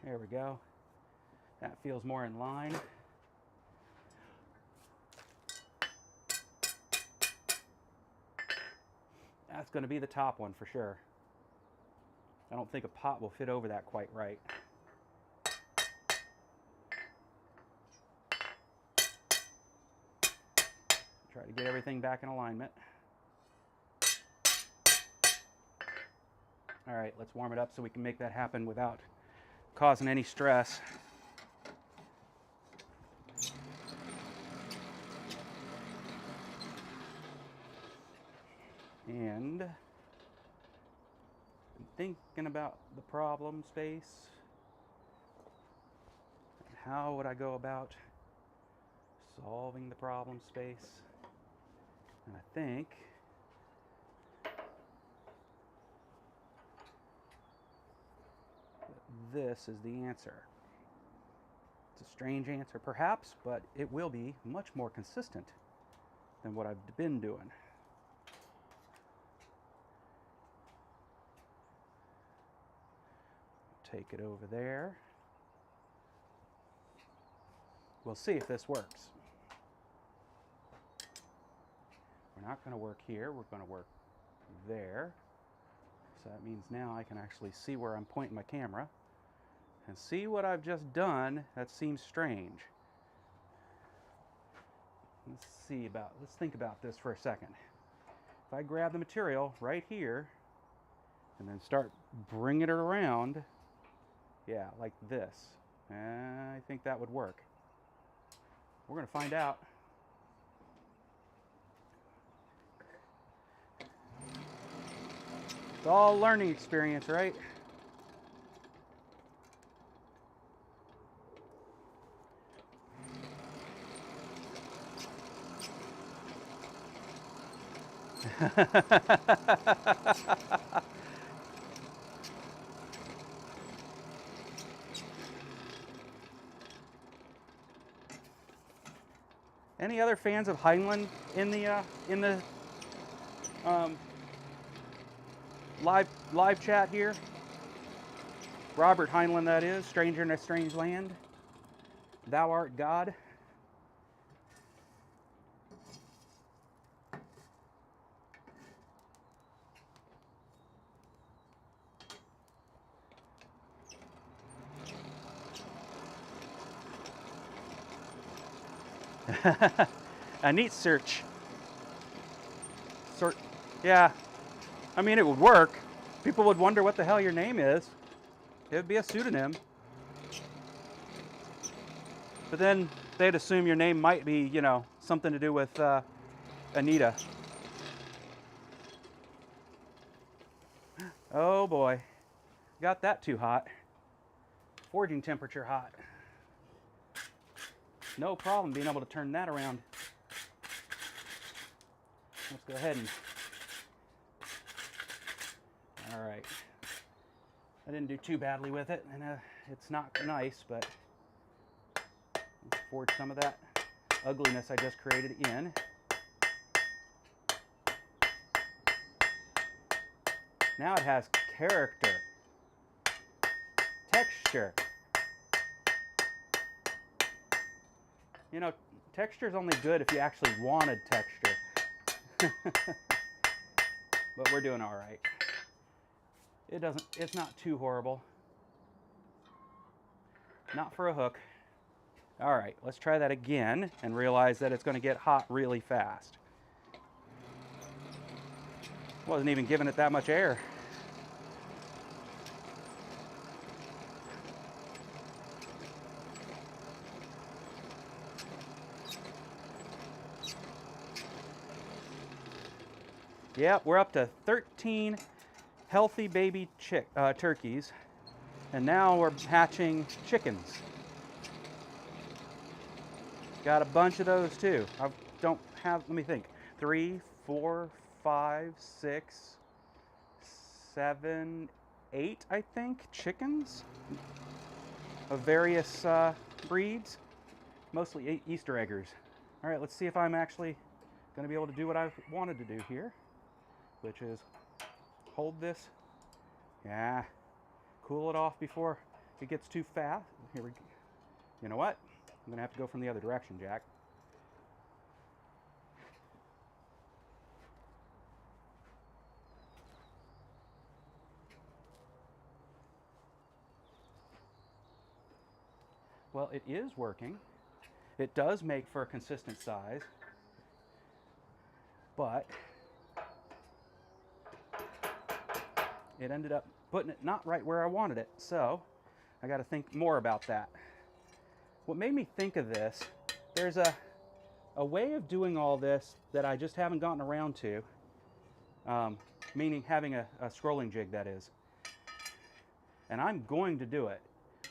There we go. That feels more in line. That's going to be the top one for sure. I don't think a pot will fit over that quite right. Try to get everything back in alignment. All right, let's warm it up so we can make that happen without causing any stress. And I'm thinking about the problem space. And how would I go about solving the problem space? And I think that this is the answer. It's a strange answer perhaps, but it will be much more consistent than what I've been doing. Take it over there. We'll see if this works. We're not going to work here. We're going to work there. So that means now I can actually see where I'm pointing my camera and see what I've just done. That seems strange. Let's think about this for a second. If I grab the material right here and then start bringing it around, yeah, like this. I think that would work. We're going to find out. It's all a learning experience, right? Any other fans of Heinlein in the live chat here? Robert Heinlein, that is. Stranger in a Strange Land. Thou art God. A neat search. Yeah. I mean, it would work. People would wonder what the hell your name is. It would be a pseudonym. But then they'd assume your name might be, you know, something to do with Anita. Oh boy, got that too hot. Forging temperature hot. No problem being able to turn that around. Let's go ahead and, all right. I didn't do too badly with it, and it's not nice, but let's forge some of that ugliness I just created in. Now it has character, texture. You know, texture is only good if you actually wanted texture. But we're doing all right. It's not too horrible. Not for a hook. All right, let's try that again and realize that it's going to get hot really fast. Wasn't even giving it that much air. Yep, we're up to 13 healthy baby turkeys, and now we're hatching chickens. Got a bunch of those too. I don't have, let me think, 3, 4, 5, 6, 7, 8, I think, chickens of various breeds, mostly Easter eggers. All right, let's see if I'm actually going to be able to do what I wanted to do here, which is hold this, yeah, cool it off before it gets too fast. Here we go. You know what? I'm going to have to go from the other direction, Jack. Well, it is working. It does make for a consistent size, but it ended up putting it not right where I wanted it. So I got to think more about that. What made me think of this, there's a way of doing all this that I just haven't gotten around to, meaning having a scrolling jig, that is. And I'm going to do it.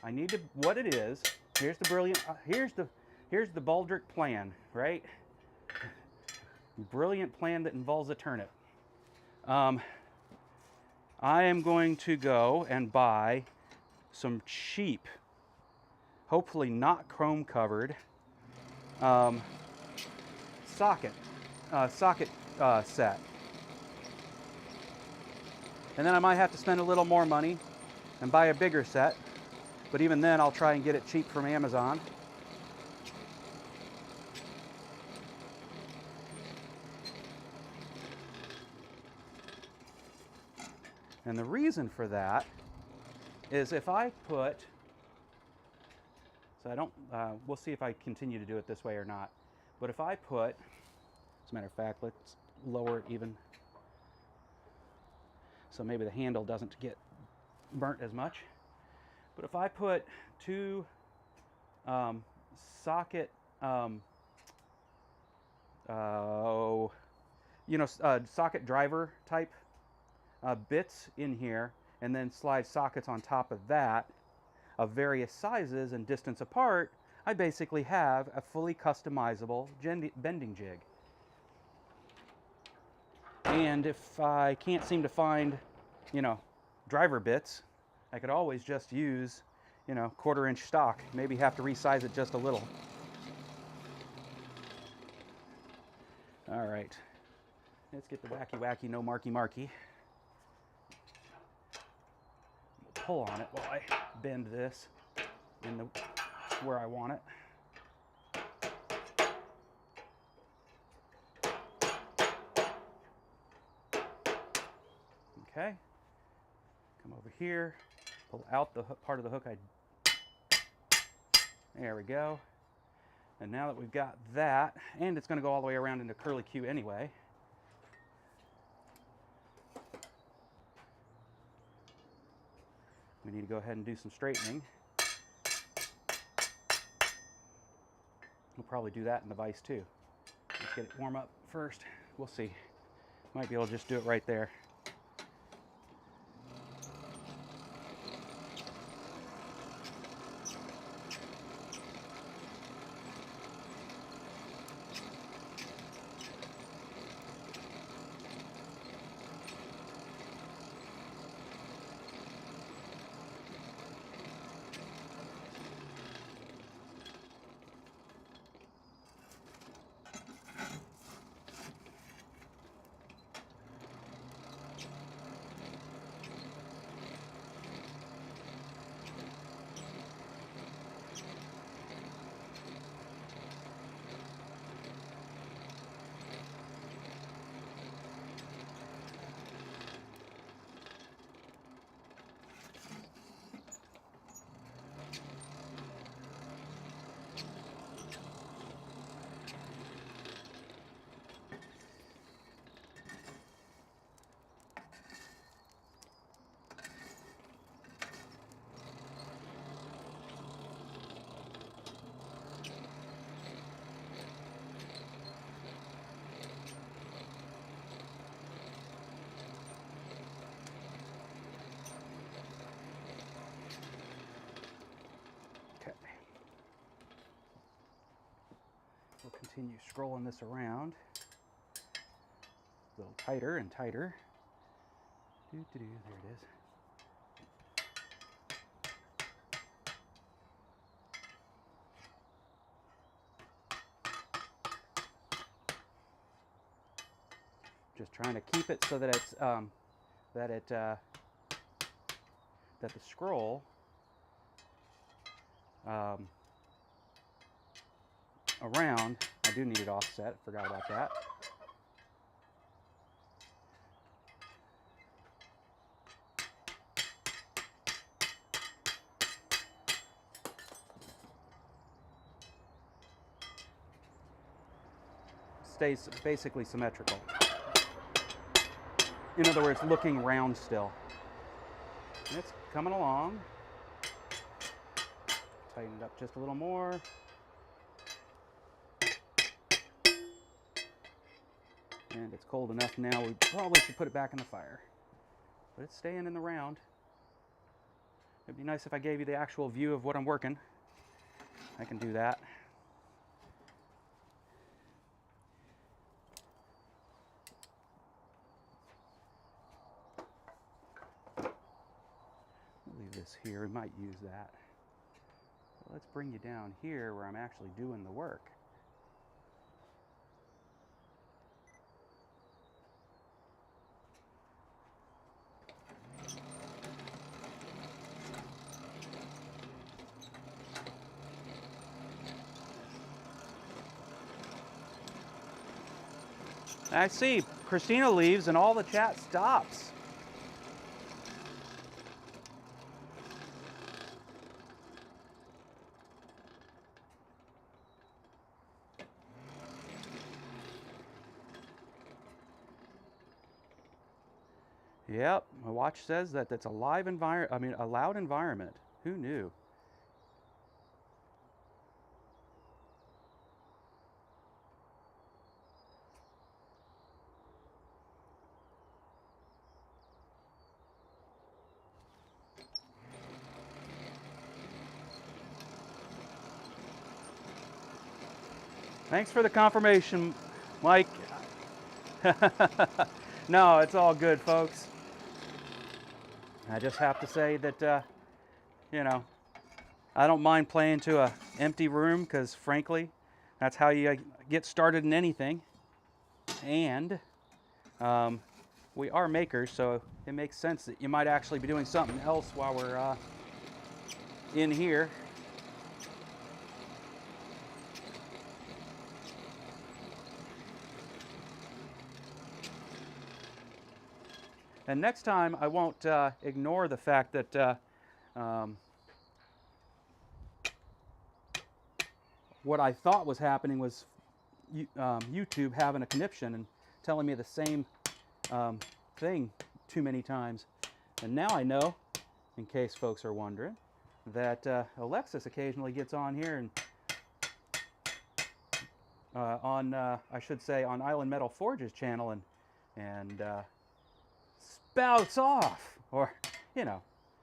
I need to, what it is, here's the brilliant, here's the Baldric plan, right? Brilliant plan that involves a turnip. I am going to go and buy some cheap, hopefully not chrome covered, socket set. And then I might have to spend a little more money and buy a bigger set, but even then I'll try and get it cheap from Amazon. And the reason for that is if I put, so I don't, we'll see if I continue to do it this way or not, but if I put, as a matter of fact, let's lower it even so maybe the handle doesn't get burnt as much. But if I put two socket, socket driver type bits in here, and then slide sockets on top of that of various sizes and distance apart, I basically have a fully customizable bending jig. And if I can't seem to find, driver bits, I could always just use, 1/4-inch stock. Maybe have to resize it just a little. All right, let's get the wacky, no marky. Pull on it while I bend this in where I want it. Okay, come over here, pull out the part of the hook there we go. And now that we've got that, and it's going to go all the way around into curly Q anyway, we need to go ahead and do some straightening. We'll probably do that in the vise too. Let's get it warm up first. We'll see. Might be able to just do it right there. We'll continue scrolling this around. A little tighter and tighter. There it is. Just trying to keep it so that it's that the scroll around. I do need it offset. Forgot about that. Stays basically symmetrical. In other words, looking round still. And it's coming along. Tighten it up just a little more. And it's cold enough now, we probably should put it back in the fire. But it's staying in the round. It'd be nice if I gave you the actual view of what I'm working. I can do that. Leave this here, we might use that. But let's bring you down here where I'm actually doing the work. I see Christina leaves and all the chat stops. Yep, my watch says that it's a live environment. I mean, a loud environment. Who knew? Thanks for the confirmation, Mike. No, it's all good, folks. I just have to say that, you know, I don't mind playing to an empty room because, frankly, that's how you get started in anything. And we are makers, so it makes sense that you might actually be doing something else while we're in here. And next time, I won't ignore the fact that what I thought was happening was YouTube having a conniption and telling me the same thing too many times. And now I know, in case folks are wondering, that Alexis occasionally gets on here and I should say, on Island Metal Forge's channel and spouts off, or, you know,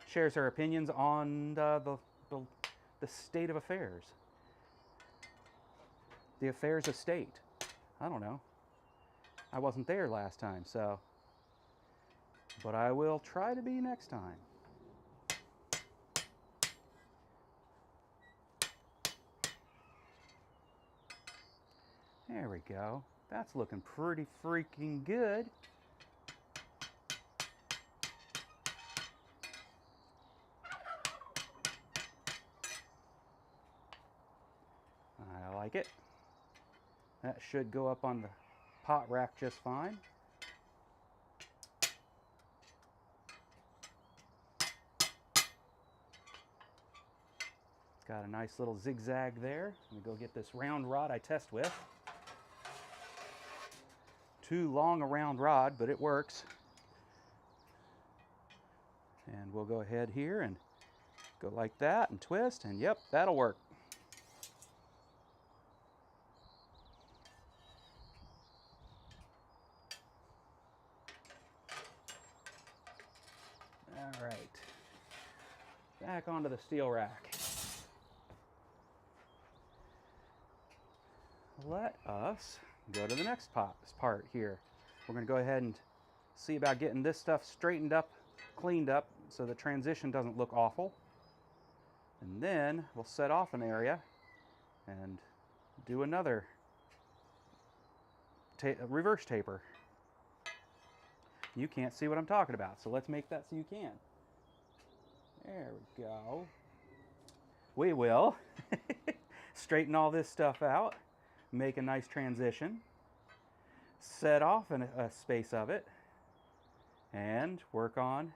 shares her opinions on the state of affairs. The affairs of state. I don't know. I wasn't there last time, so. But I will try to be next time. There we go. That's looking pretty freaking good. I like it. That should go up on the pot rack just fine. It's got a nice little zigzag there. Let me go get this round rod I test with. Too long a round rod, but it works. And we'll go ahead here and go like that and twist, and yep, that'll work. All right, back onto the steel rack. Let us go to the next part here. We're going to go ahead and see about getting this stuff straightened up, cleaned up, so the transition doesn't look awful. And then we'll set off an area and do another reverse taper. You can't see what I'm talking about, so let's make that so you can. There we go. We will straighten all this stuff out, make a nice transition, set off a space of it, and work on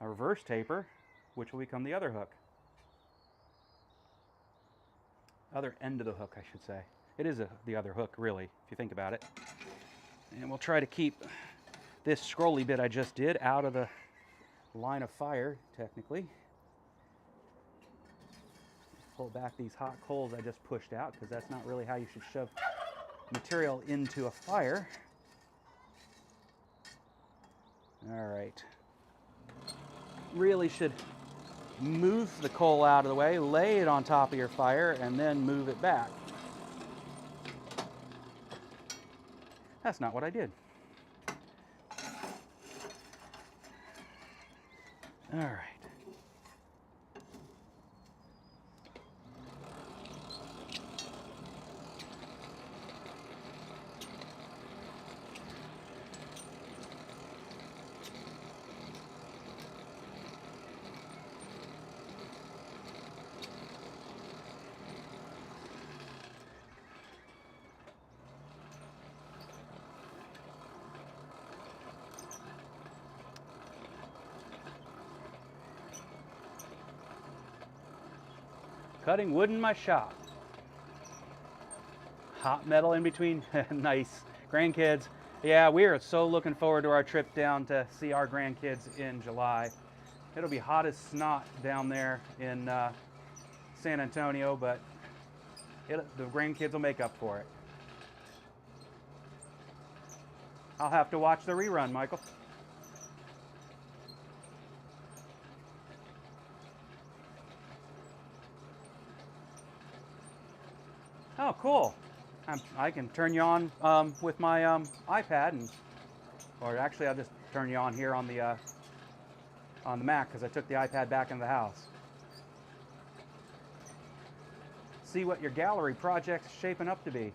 a reverse taper, which will become the other hook. Other end of the hook, I should say. It is the other hook, really, if you think about it. And we'll try to keep this scrolly bit I just did out of the line of fire, technically. Pull back these hot coals I just pushed out, because that's not really how you should shove material into a fire. All right. Really should move the coal out of the way, lay it on top of your fire, and then move it back. That's not what I did. All right. Cutting wood in my shop. Hot metal in between. Nice. Grandkids. Yeah, we are so looking forward to our trip down to see our grandkids in July. It'll be hot as snot down there in San Antonio, but the grandkids will make up for it. I'll have to watch the rerun, Michael. Oh, cool. I can turn you on with my iPad, or actually I'll just turn you on here on the Mac, because I took the iPad back into the house. See what your gallery project's shaping up to be.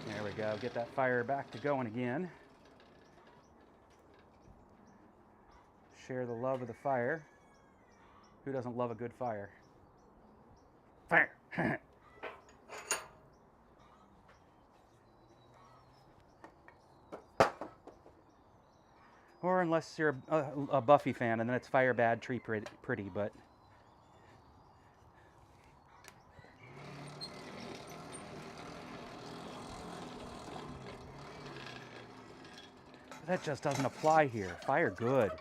There we go. Get that fire back to going again. Share the love of the fire. Who doesn't love a good fire? Fire! Or unless you're a Buffy fan, and then it's fire bad, tree pretty, but... That just doesn't apply here. Fire good.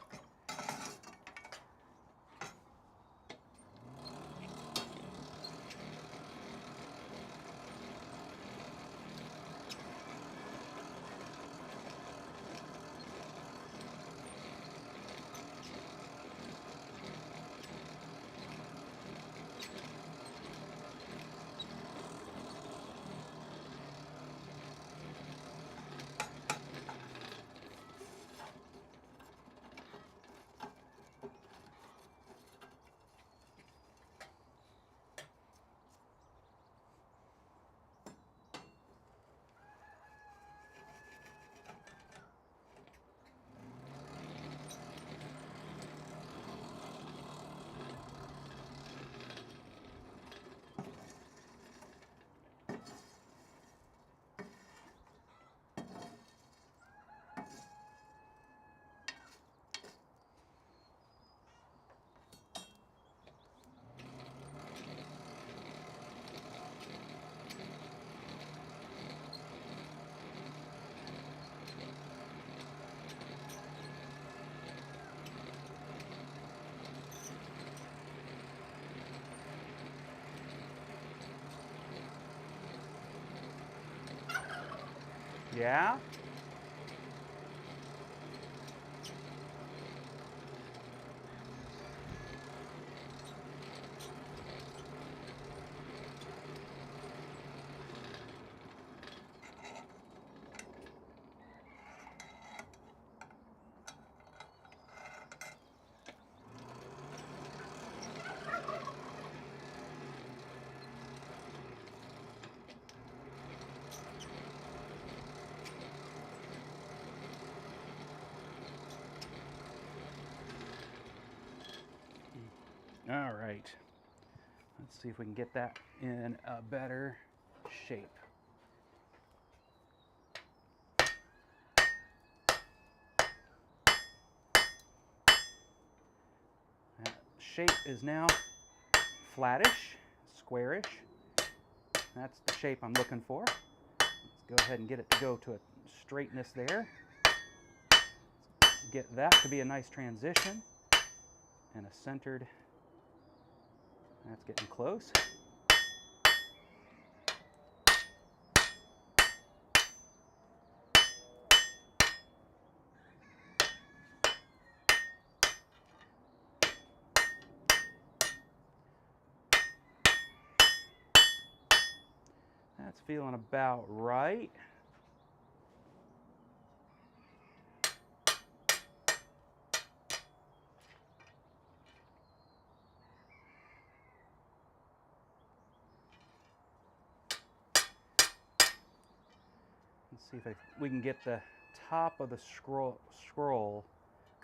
Yeah? All right. Let's see if we can get that in a better shape. That shape is now flattish, squarish. That's the shape I'm looking for. Let's go ahead and get it to go to a straightness there. Get that to be a nice transition and a centered. That's getting close. That's feeling about right. Let's see if we can get the top of the scroll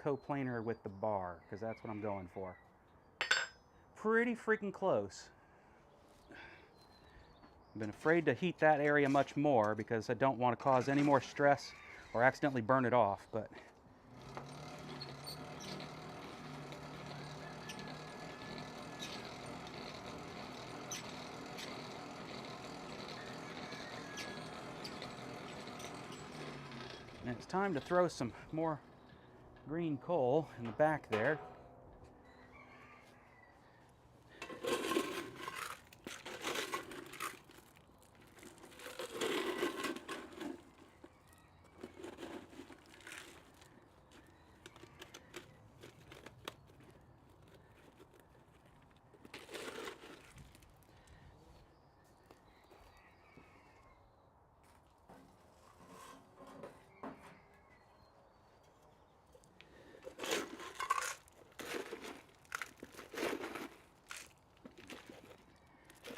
coplanar with the bar, because that's what I'm going for. Pretty freaking close. I've been afraid to heat that area much more because I don't want to cause any more stress or accidentally burn it off, but and it's time to throw some more green coal in the back there.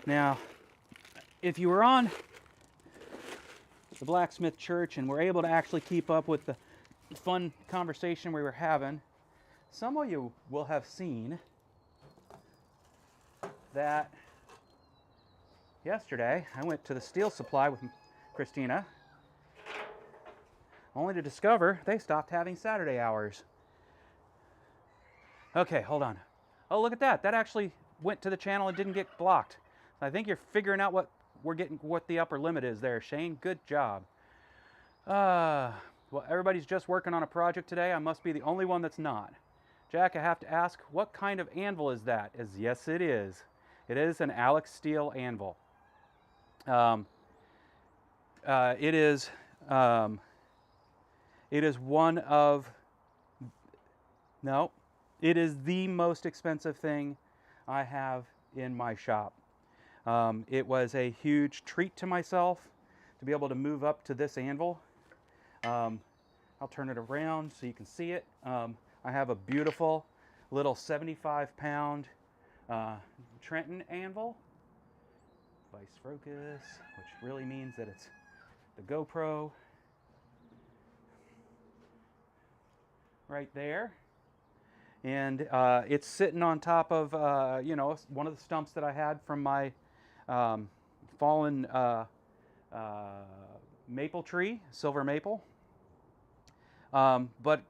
Now, if you were on the blacksmith church and were able to actually keep up with the fun conversation we were having, some of you will have seen that yesterday I went to the steel supply with Christina, only to discover they stopped having Saturday hours. Okay, hold on. Oh, look at that. That actually went to the channel and didn't get blocked. I think you're figuring out what the upper limit is there, Shane. Good job. Well, everybody's just working on a project today. I must be the only one that's not. Jack, I have to ask, what kind of anvil is that? Yes, it is. It is an Alex steel anvil. Um, uh, it is um, it is one of no, it is the most expensive thing I have in my shop. It was a huge treat to myself to be able to move up to this anvil. Um, I'll turn it around so you can see it. I have a beautiful little 75-pound Trenton anvil, vice focus, which really means that it's the GoPro right there. And it's sitting on top of, one of the stumps that I had from my fallen maple tree, silver maple. But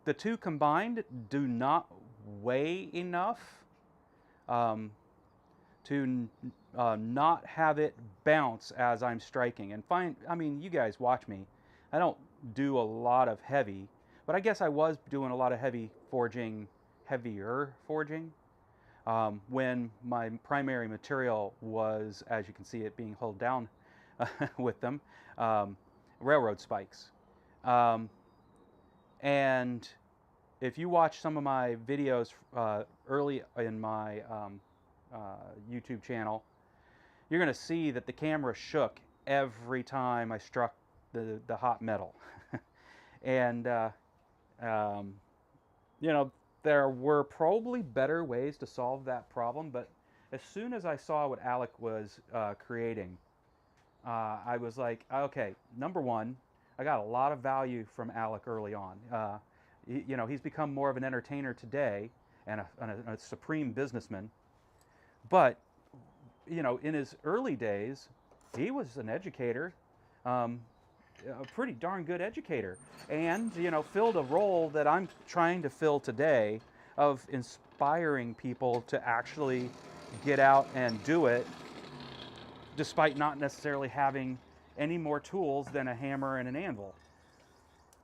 the two combined do not weigh enough to not have it bounce as I'm striking. And I mean, you guys watch me. I don't do a lot of heavy, but I guess I was doing a lot of heavier forging, when my primary material was, as you can see it being held down with them, railroad spikes. And if you watch some of my videos early in my YouTube channel, you're going to see that the camera shook every time I struck the hot metal. And, there were probably better ways to solve that problem, but as soon as I saw what Alec was creating, I was like, okay, number one, I got a lot of value from Alec early on. He's become more of an entertainer today and a supreme businessman. But, in his early days, he was an educator, a pretty darn good educator, and, filled a role that I'm trying to fill today of inspiring people to actually get out and do it, despite not necessarily having any more tools than a hammer and an anvil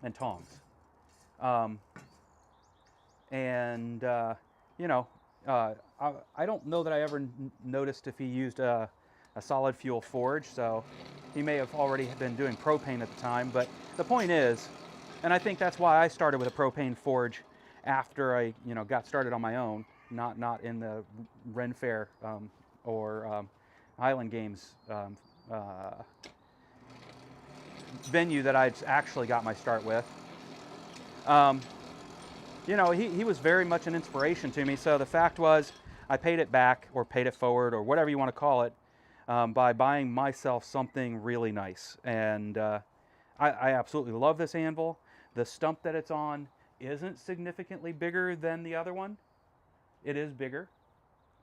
and tongs. I don't know that I ever noticed if he used a solid fuel forge, so he may have already been doing propane at the time. But the point is, and I think that's why I started with a propane forge after I got started on my own, not in the Ren Fair or Highland Games venue that I actually got my start with. He was very much an inspiration to me. So the fact was, I paid it back, or paid it forward, or whatever you want to call it, by buying myself something really nice. And I absolutely love this anvil. The stump that it's on isn't significantly bigger than the other one. It is bigger,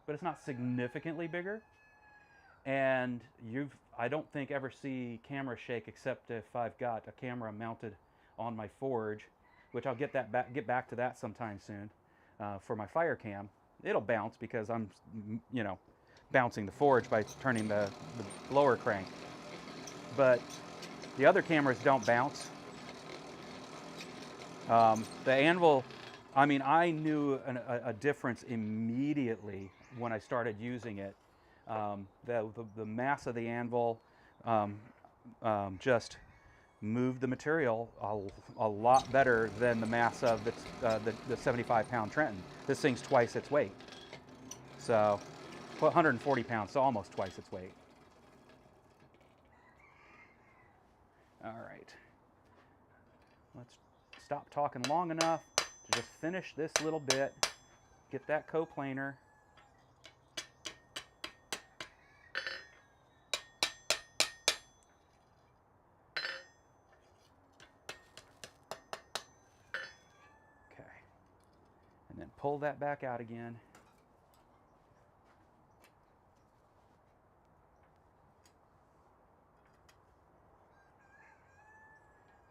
but it's not significantly bigger. And I don't think ever see camera shake, except if I've got a camera mounted on my forge, which I'll get back to that sometime soon. For my fire cam, it'll bounce because I'm bouncing the forge by turning the blower crank. But the other cameras don't bounce. The anvil, I mean, I knew a difference immediately when I started using it. The mass of the anvil just moved the material a lot better than the mass of the 75-pound Trenton. This thing's twice its weight. So, 140 pounds, so almost twice its weight. All right. Let's stop talking long enough to just finish this little bit, get that coplanar. Okay. And then pull that back out again.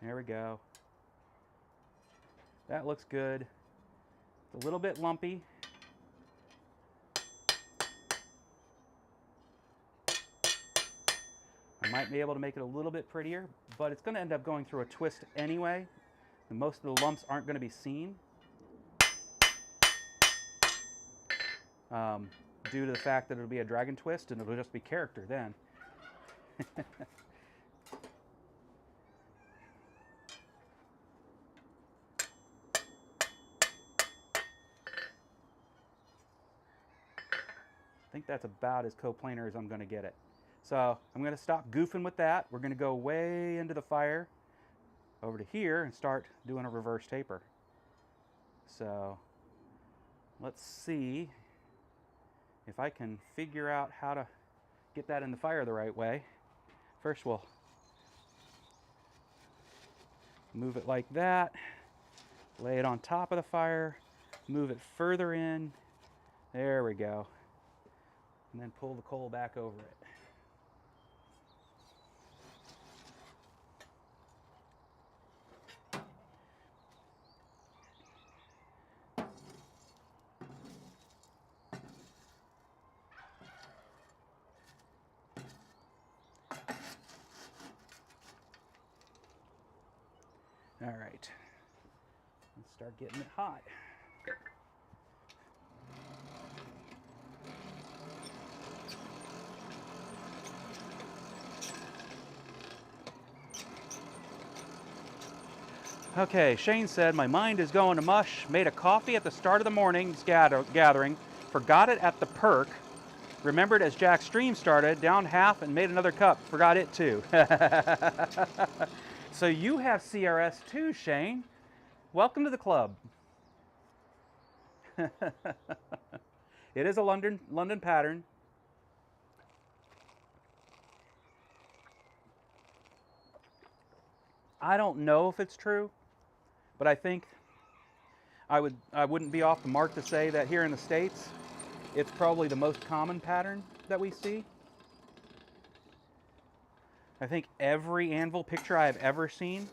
There we go. That looks good. It's a little bit lumpy. I'm might be able to make it a little bit prettier, but it's going to end up going through a twist anyway, and most of the lumps aren't going to be seen due to the fact that it'll be a dragon twist and it'll just be character then. I think that's about as coplanar as I'm going to get it. So I'm going to stop goofing with that. We're going to go way into the fire over to here and start doing a reverse taper. So let's see if I can figure out how to get that in the fire the right way. First we'll move it like that, lay it on top of the fire, move it further in. There we go. And then pull the coal back over it. All right, let's start getting it hot. Okay, Shane said, my mind is going to mush. Made a coffee at the start of the morning's gathering. Forgot it at the perk. Remembered as Jack's stream started. Down half and made another cup. Forgot it too. So you have CRS too, Shane. Welcome to the club. It is a London pattern. I don't know if it's true, but I think I wouldn't be off the mark to say that here in the States, it's probably the most common pattern that we see. I think every anvil picture I have ever seen,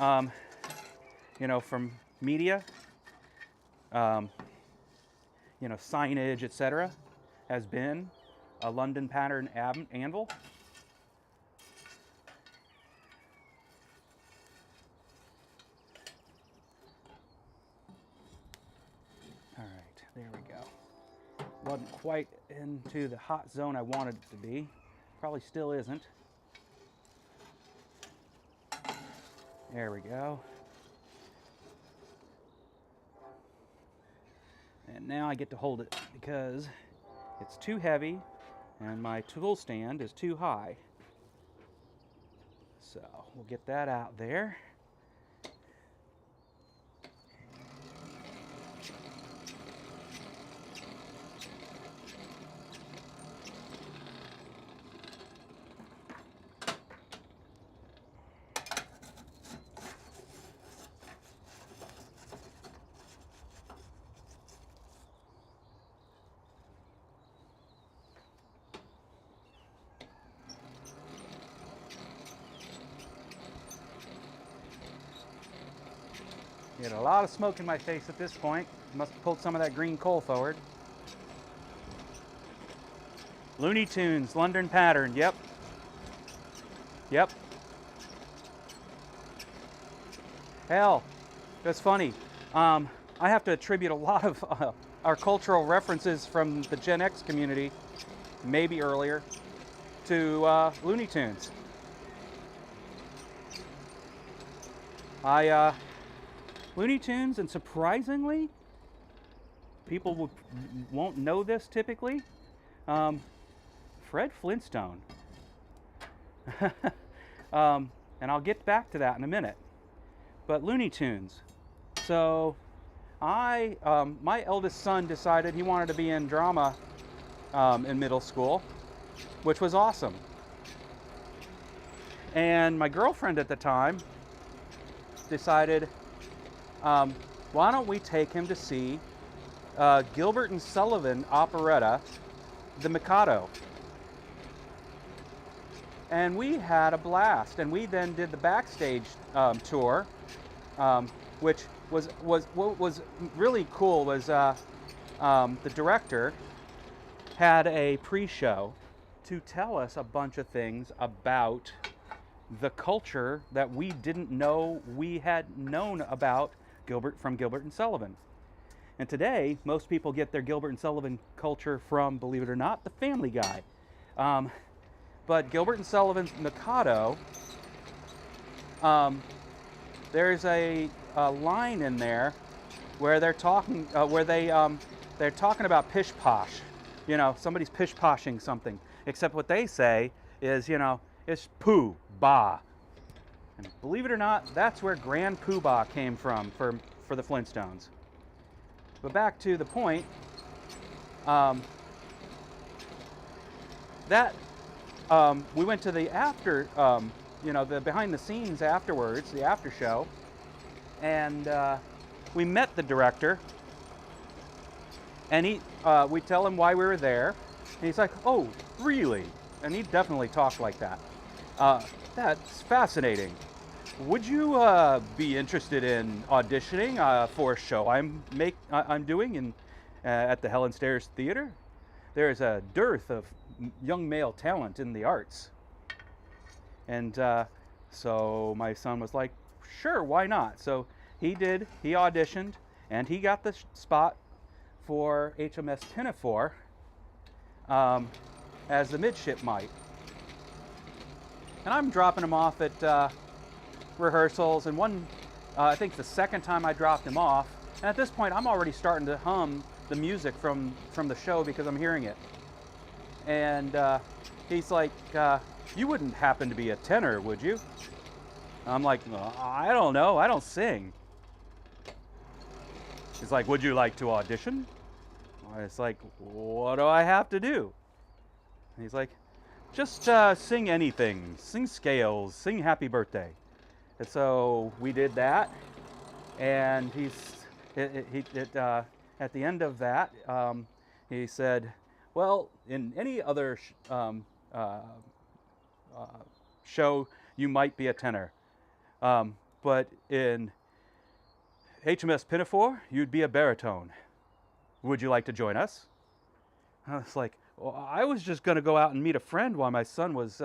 you know, from media, you know, signage, etc., has been a London pattern anvil. All right, there we go. Wasn't quite into the hot zone I wanted it to be. Probably still isn't. There we go. And now I get to hold it because it's too heavy and my tool stand is too high. So we'll get that out there. Get a lot of smoke in my face at this point. Must have pulled some of that green coal forward. Looney Tunes, London pattern, yep. Yep. Hell, that's funny. I have to attribute a lot of our cultural references from the Gen X community, maybe earlier, to Looney Tunes. Looney Tunes, and surprisingly, people won't know this typically, Fred Flintstone. And I'll get back to that in a minute. But Looney Tunes. So my eldest son decided he wanted to be in drama in middle school, which was awesome. And my girlfriend at the time decided, why don't we take him to see Gilbert and Sullivan operetta, The Mikado. And we had a blast. And we then did the backstage tour, which was what was really cool was the director had a pre-show to tell us a bunch of things about the culture that we didn't know we had known about from Gilbert and Sullivan. And today, most people get their Gilbert and Sullivan culture from, believe it or not, the Family Guy. But Gilbert and Sullivan's Mikado, there's a line in there where they're talking, they're talking about pish posh. You know, somebody's pish poshing something. Except what they say is, you know, it's poo bah. And believe it or not, that's where Grand Poobah came from for the Flintstones. But back to the point, we went to the after, the behind the scenes afterwards, the after show, and we met the director, and we tell him why we were there, and he's like, "Oh, really?" And he definitely talked like that. That's fascinating. Would you be interested in auditioning for a show I'm doing at the Helen Stairs Theater? There is a dearth of young male talent in the arts. And so my son was like, sure, why not? So he auditioned, and he got the spot for HMS Pinafore as the midshipmite. And I'm dropping him off at rehearsals, and I think the second time I dropped him off, and at this point I'm already starting to hum the music from the show because I'm hearing it. And he's like, you wouldn't happen to be a tenor, would you? I'm like, well, I don't know, I don't sing. He's like, would you like to audition? It's like, what do I have to do? And he's like, just sing anything, sing scales, sing Happy Birthday. And so we did that, and at the end of that, he said, well, in any other show, you might be a tenor. But in HMS Pinafore, you'd be a baritone. Would you like to join us? I was like, well, I was just going to go out and meet a friend while my son was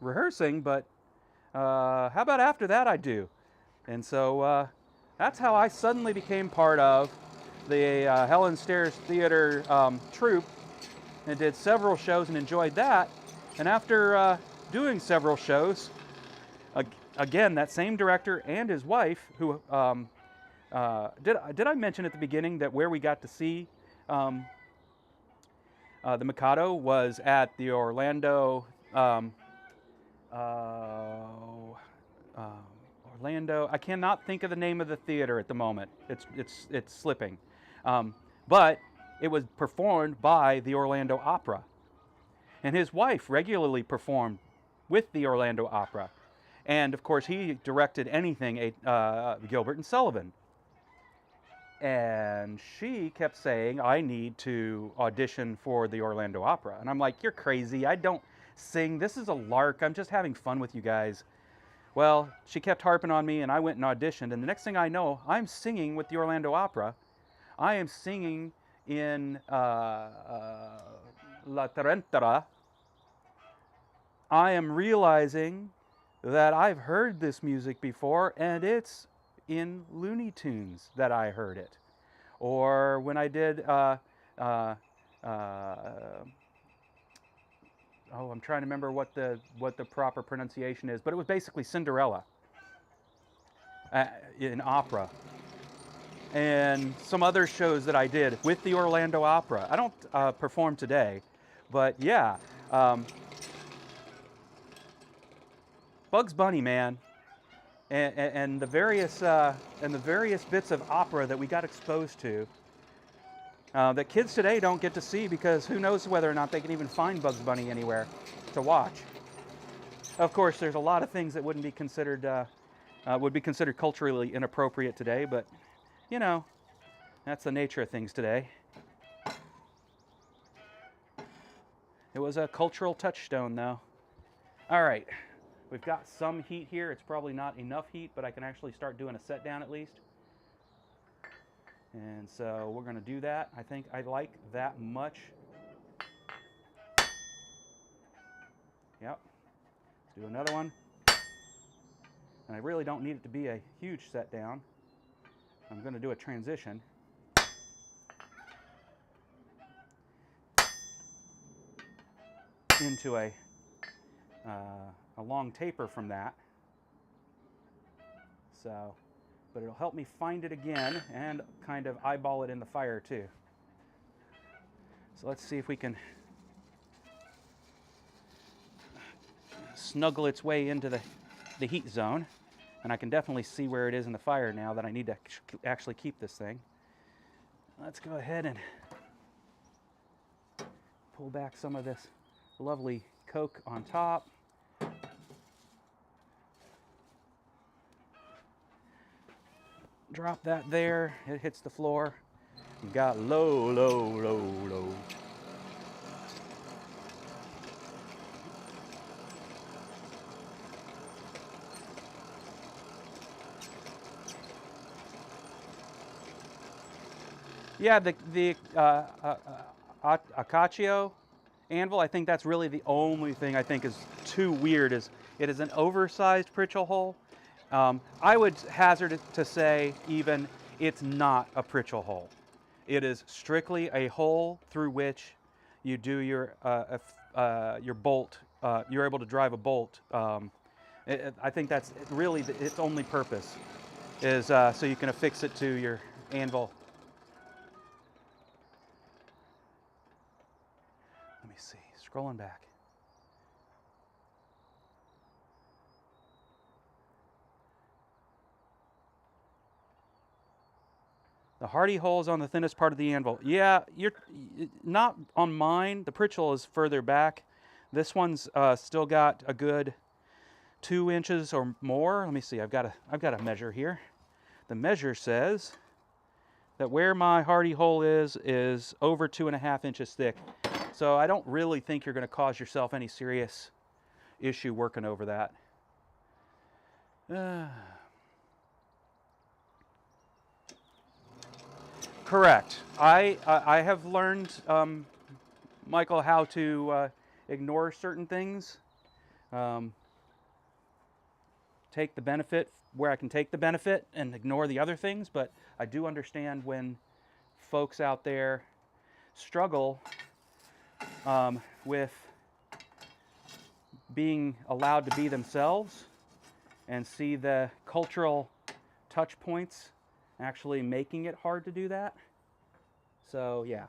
rehearsing, but how about after that I do? And so that's how I suddenly became part of the Helen Stairs Theater troupe, and did several shows and enjoyed that. And after doing several shows, again, that same director and his wife, who did I mention at the beginning that where we got to see the Mikado was at the Orlando I cannot think of the name of the theater at the moment. It's slipping. But it was performed by the Orlando Opera. And his wife regularly performed with the Orlando Opera. And of course, he directed anything Gilbert and Sullivan. And she kept saying, I need to audition for the Orlando Opera. And I'm like, you're crazy. I don't sing. This is a lark. I'm just having fun with you guys. Well, she kept harping on me, and I went and auditioned. And the next thing I know, I'm singing with the Orlando Opera. I am singing in La Tarantara. I am realizing that I've heard this music before, and it's in Looney Tunes that I heard it. Or when I did, I'm trying to remember what the proper pronunciation is, but it was basically Cinderella in opera. And some other shows that I did with the Orlando Opera. I don't perform today, but yeah. Bugs Bunny, man. And the various bits of opera that we got exposed to that kids today don't get to see, because who knows whether or not they can even find Bugs Bunny anywhere to watch. Of course, there's a lot of things that would be considered culturally inappropriate today, but you know, that's the nature of things today. It was a cultural touchstone, though. All right. We've got some heat here. It's probably not enough heat, but I can actually start doing a set down at least. And so we're going to do that. I think I like that much. Yep. Let's do another one. And I really don't need it to be a huge set down. I'm going to do a transition. Into a long taper from that. So, but it'll help me find it again and kind of eyeball it in the fire too. So let's see if we can snuggle its way into the heat zone. And I can definitely see where it is in the fire now that I need to actually keep this thing. Let's go ahead and pull back some of this lovely coke on top. Drop that there, it hits the floor. You've got low, low, low, low. Yeah, the Acaccio anvil, I think that's really the only thing I think is too weird. Is it is an oversized Pritchel hole. I would hazard to say even it's not a Pritchel hole. It is strictly a hole through which you do your bolt. You're able to drive a bolt. I think that's really its only purpose is so you can affix it to your anvil. Let me see, scrolling back. The hardy hole is on the thinnest part of the anvil. Yeah, you're not on mine. The Pritchel is further back. This one's still got a good 2 inches or more. Let me see. I've got a measure here. The measure says that where my hardy hole is over 2.5 inches thick. So I don't really think you're going to cause yourself any serious issue working over that. Correct. I have learned, Michael, how to ignore certain things. Take the benefit where I can take the benefit and ignore the other things, but I do understand when folks out there struggle with being allowed to be themselves and see the cultural touch points actually making it hard to do that. So yeah,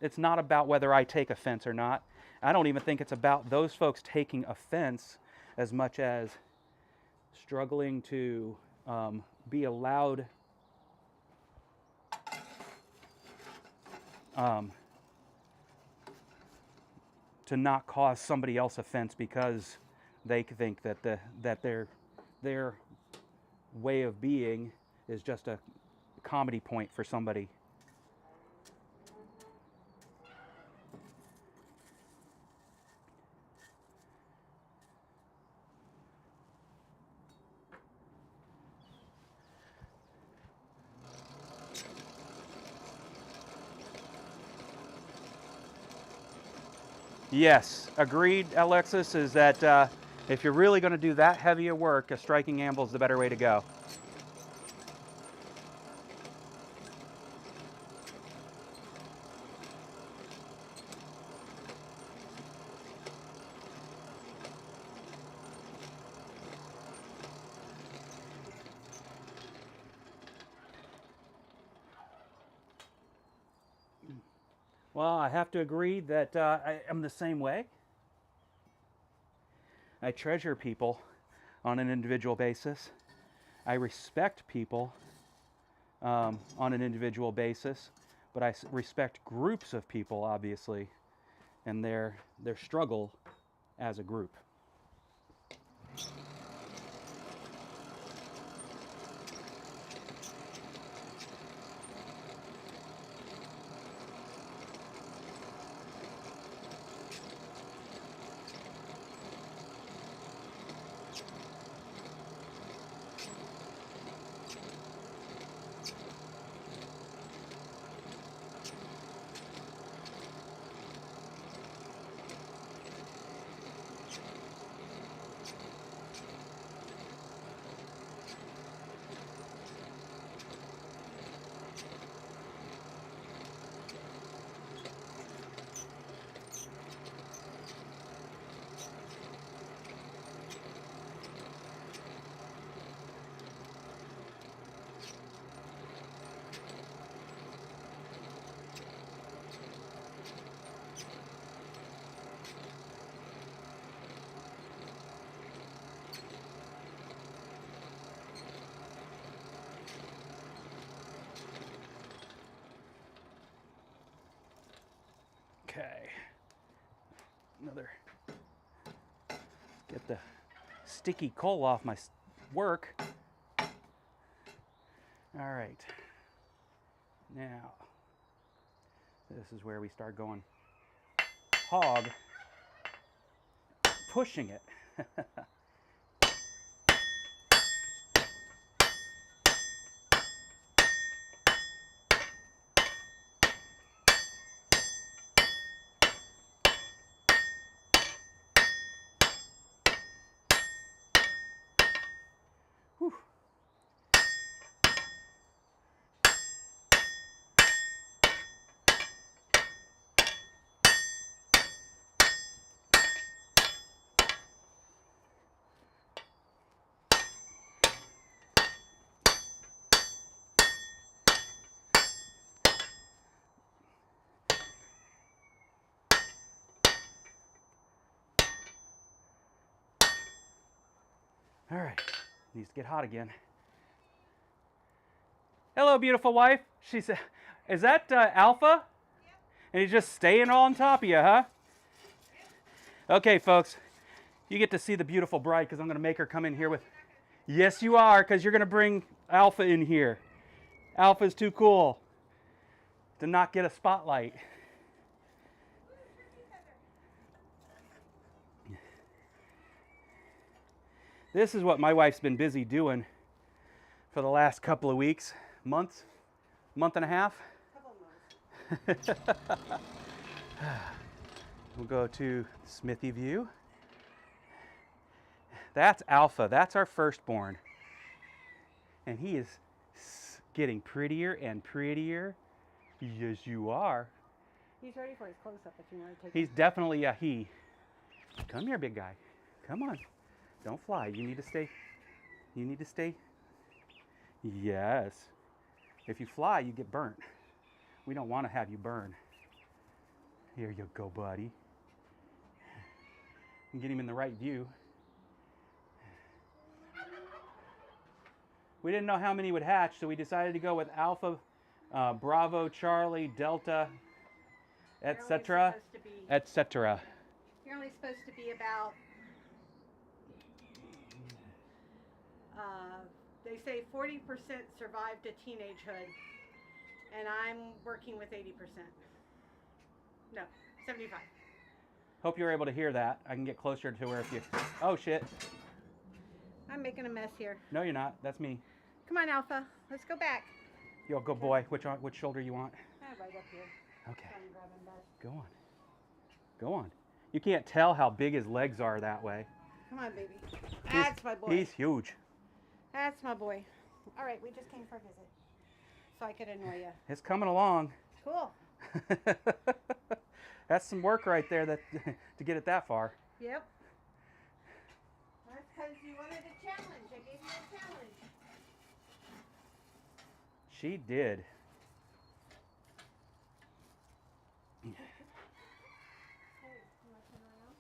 it's not about whether I take offense or not. I don't even think it's about those folks taking offense as much as struggling to be allowed to not cause somebody else offense because they think that their way of being is just a comedy point for somebody. Yes, agreed, Alexis, is that if you're really going to do that heavy a work, a striking anvil is the better way to go. Well, I have to agree that I am the same way. I treasure people on an individual basis. I respect people on an individual basis, but I respect groups of people, obviously, and their struggle as a group. another, get the sticky coal off my work. All right, now this is where we start going hog, pushing it. Whew. All right, needs to get hot again. Hello, beautiful wife. She said, is that Alpha? Yep. And he's just staying on top of you, huh? Yep. Okay, folks, you get to see the beautiful bride because I'm going to make her come in here with... Yes, you are, because you're going to bring Alpha in here. Alpha's too cool to not get a spotlight. This is what my wife's been busy doing for the last couple of weeks, month and a half. Couple months. We'll go to Smithy view. That's Alpha. That's our firstborn. And he is getting prettier and prettier. Yes, you are. He's ready for his close-up if you want to take He's him. definitely a he. Come here, big guy. Come on. Don't fly. You need to stay. You need to stay. Yes. If you fly, you get burnt. We don't want to have you burn. Here you go, buddy. And get him in the right view. We didn't know how many would hatch, so we decided to go with Alpha, Bravo, Charlie, Delta, etc., etc. You're only supposed to be about, they say 40% survive to teenagehood, and I'm working with 80%. No, 75. Hope you're able to hear that. I can get closer to where if you... Oh, shit. I'm making a mess here. No, you're not. That's me. Come on, Alpha. Let's go back. Yo, go boy. Which shoulder you want? Right up here. Okay. Go on. Go on. You can't tell how big his legs are that way. Come on, baby. That's my boy. He's huge. That's my boy. All right, we just came for a visit, so I could annoy you. It's coming along. Cool. That's some work right there that to get it that far. Yep. That's because you wanted a challenge. I gave you a challenge. She did. Hey, you want to turn around?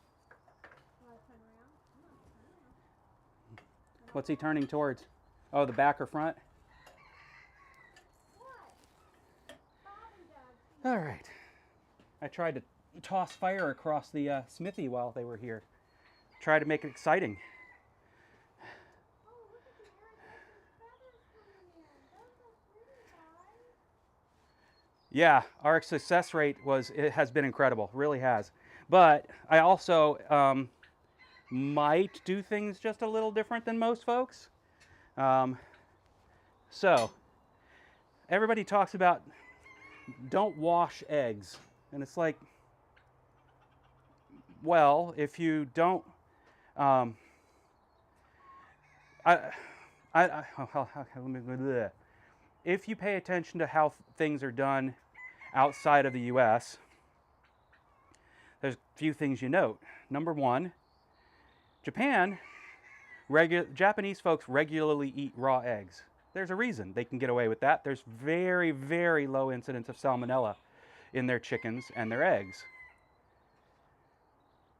You want to turn around? Come on, turn around. What's he turning towards? Oh, the back or front? What? All right. I tried to toss fire across the Smithy while they were here. Try to make it exciting. Oh, look at the feathers coming in. Those are pretty, guys. Yeah, our success rate has been incredible, really has. But I also might do things just a little different than most folks. So everybody talks about don't wash eggs, and it's like, well, if you don't, if you pay attention to how things are done outside of the U.S., there's a few things you note. Number one, Japanese folks regularly eat raw eggs. There's a reason they can get away with that. There's very, very low incidence of salmonella in their chickens and their eggs.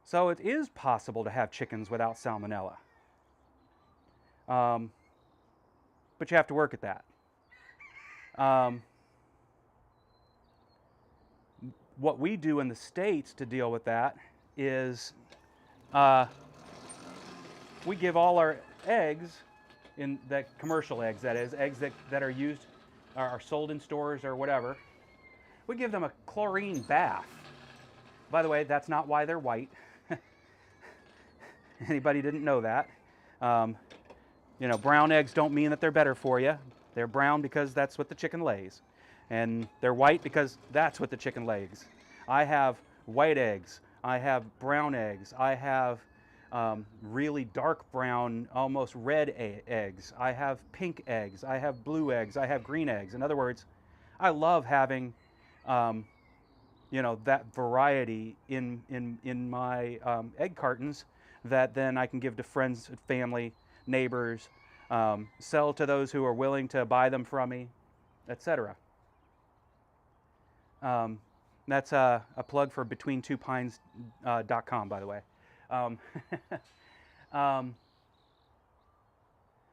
So it is possible to have chickens without salmonella. But you have to work at that. What we do in the States to deal with that is we give all our eggs, in that commercial eggs, that is, eggs that are used, are sold in stores or whatever, we give them a chlorine bath. By the way, that's not why they're white. Anybody didn't know that? You know, brown eggs don't mean that they're better for you. They're brown because that's what the chicken lays. And they're white because that's what the chicken lays. I have white eggs. I have brown eggs. I have really dark brown, almost red eggs. I have pink eggs. I have blue eggs. I have green eggs. In other words, I love having you know, that variety in my egg cartons that then I can give to friends, family, neighbors, sell to those who are willing to buy them from me, etc. That's a plug for BetweenTwoPines.com, by the way.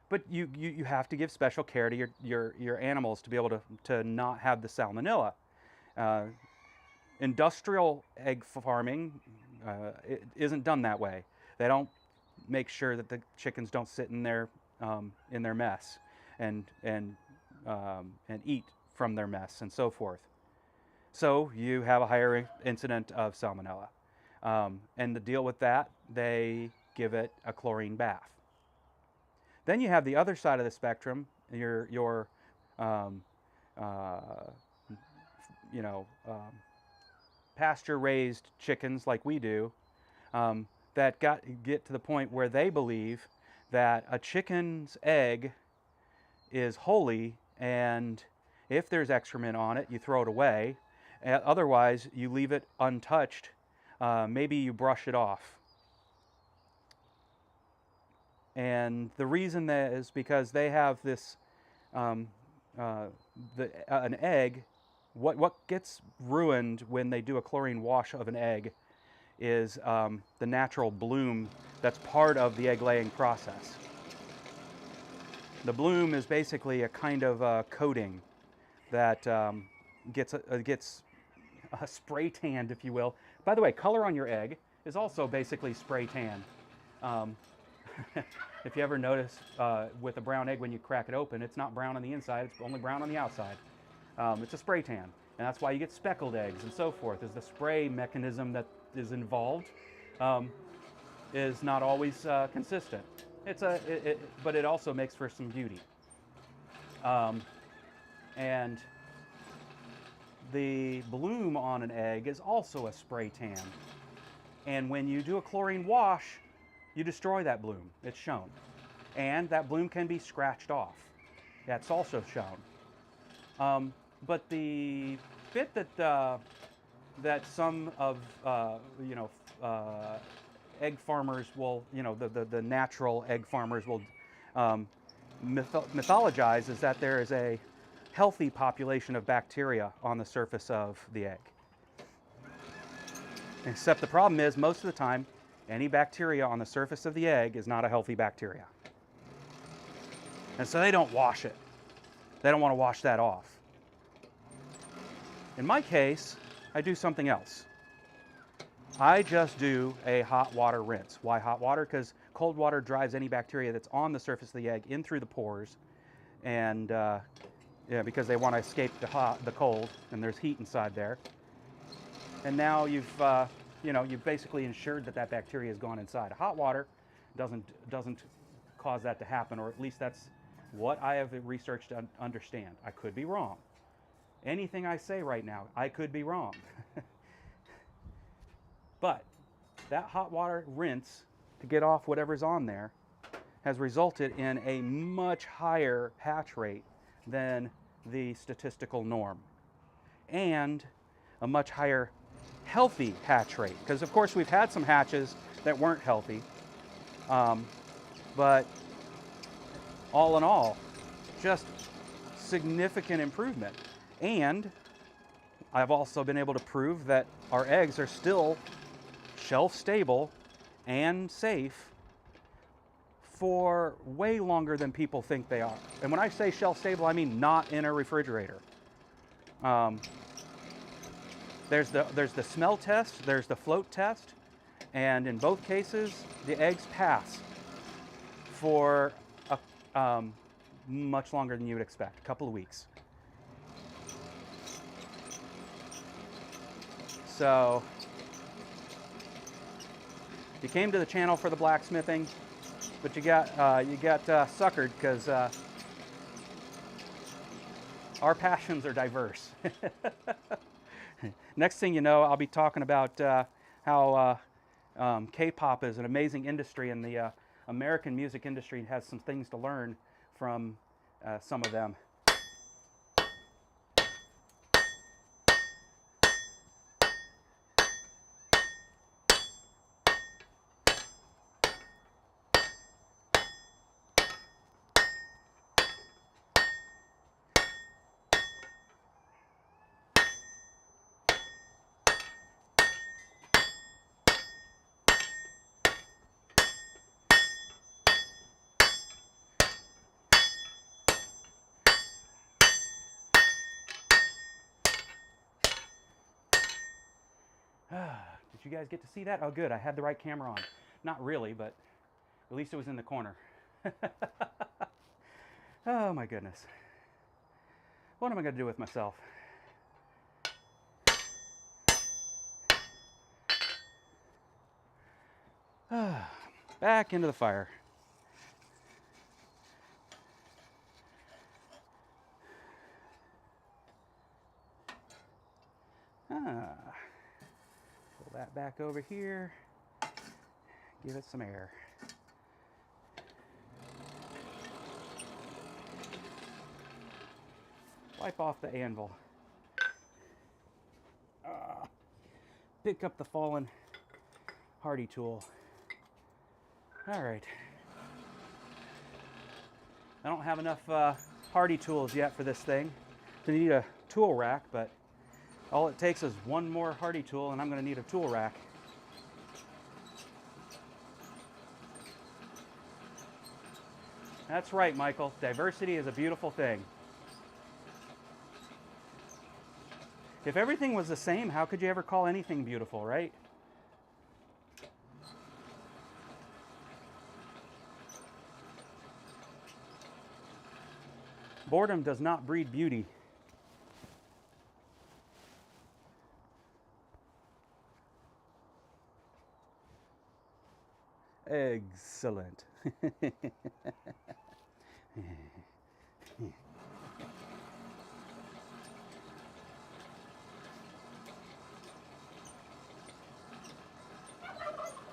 But you have to give special care to your animals to be able to not have the salmonella. Industrial egg farming it isn't done that way. They don't make sure that the chickens don't sit in their mess and eat from their mess and so forth. So you have a higher incident of salmonella. And to deal with that, they give it a chlorine bath. Then you have the other side of the spectrum, your pasture-raised chickens like we do, that get to the point where they believe that a chicken's egg is holy, and if there's excrement on it, you throw it away. Otherwise, you leave it untouched. Maybe you brush it off. And the reason that is because they have this, an egg, what gets ruined when they do a chlorine wash of an egg is the natural bloom that's part of the egg laying process. The bloom is basically a kind of coating that gets spray tanned, if you will. By the way, color on your egg is also basically spray tan. If you ever notice with a brown egg, when you crack it open, it's not brown on the inside, it's only brown on the outside. It's a spray tan, and that's why you get speckled eggs and so forth, is the spray mechanism that is involved is not always consistent. But it also makes for some beauty. And the bloom on an egg is also a spray tan. And when you do a chlorine wash, you destroy that bloom. It's shown. And that bloom can be scratched off. That's also shown. But the bit that some of egg farmers will, the natural egg farmers will mythologize is that there is a healthy population of bacteria on the surface of the egg. Except the problem is, most of the time, any bacteria on the surface of the egg is not a healthy bacteria. And so they don't wash it. They don't want to wash that off. In my case, I do something else. I just do a hot water rinse. Why hot water? Because cold water drives any bacteria that's on the surface of the egg in through the pores, and because they want to escape the cold, and there's heat inside there. And now you've basically ensured that bacteria has gone inside. Hot water doesn't cause that to happen, or at least that's what I have researched to understand. I could be wrong. Anything I say right now, I could be wrong. But that hot water rinse to get off whatever's on there has resulted in a much higher hatch rate than the statistical norm, and a much higher healthy hatch rate. Because of course we've had some hatches that weren't healthy, but all in all, just significant improvement. And I've also been able to prove that our eggs are still shelf stable and safe for way longer than people think they are. And when I say shelf stable, I mean not in a refrigerator. There's the smell test, there's the float test, And in both cases, the eggs pass for much longer than you would expect, a couple of weeks. So you came to the channel for the blacksmithing, but you got suckered because our passions are diverse. Next thing you know, I'll be talking about how K-pop is an amazing industry, and the American music industry has some things to learn from some of them. Did you guys get to see that? Oh, good. I had the right camera on. Not really, but at least it was in the corner. Oh, my goodness. What am I going to do with myself? Back into the fire. Pull that back over here. Give it some air. Wipe off the anvil. Pick up the fallen hardy tool. All right. I don't have enough hardy tools yet for this thing. I need a tool rack, but all it takes is one more hardy tool and I'm going to need a tool rack. That's right, Michael. Diversity is a beautiful thing. If everything was the same, how could you ever call anything beautiful, right? Boredom does not breed beauty. Excellent.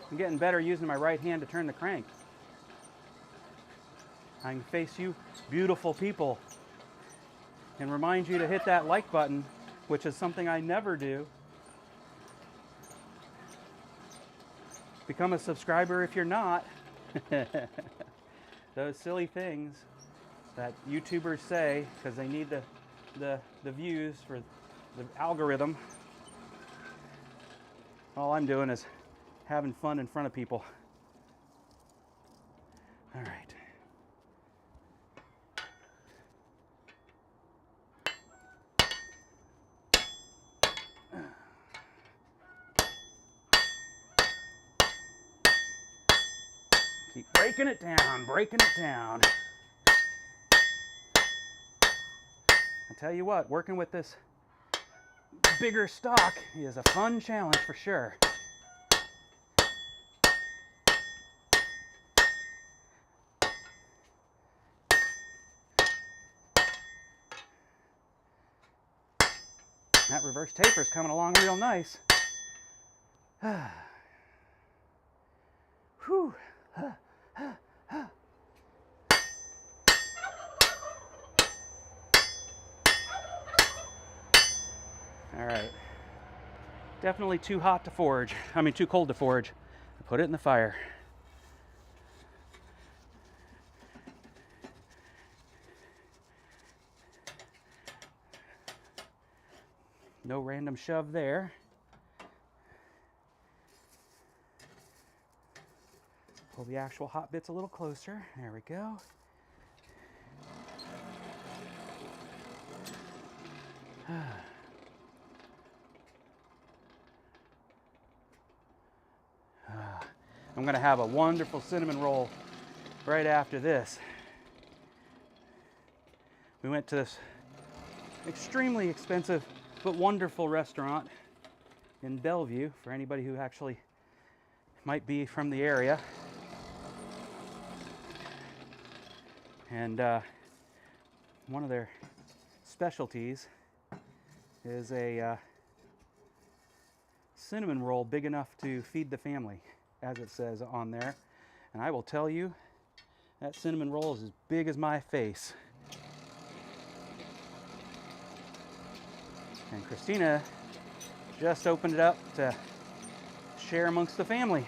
I'm getting better using my right hand to turn the crank. I can face you, beautiful people, and remind you to hit that like button, which is something I never do. Become a subscriber if you're not. Those silly things that YouTubers say because they need the views for the algorithm. All I'm doing is having fun in front of people. All right. Keep breaking it down, breaking it down. I tell you what, working with this bigger stock is a fun challenge for sure. That reverse taper is coming along real nice. Whew. All right. Definitely too hot to forge. I mean, too cold to forge. Put it in the fire. No random shove there. Pull the actual hot bits a little closer. There we go. I'm going to have a wonderful cinnamon roll right after this. We went to this extremely expensive but wonderful restaurant in Bellevue for anybody who actually might be from the area. And one of their specialties is a cinnamon roll big enough to feed the family, as it says on there. And I will tell you, that cinnamon roll is as big as my face. And Christina just opened it up to share amongst the family.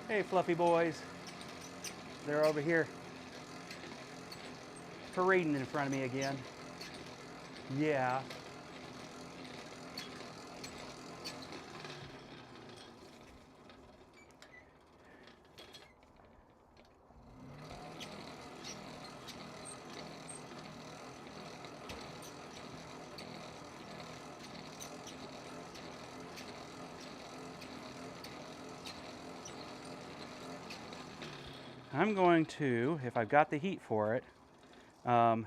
Hey, fluffy boys. They're over here parading in front of me again. Yeah. I'm going to, if I've got the heat for it, yeah,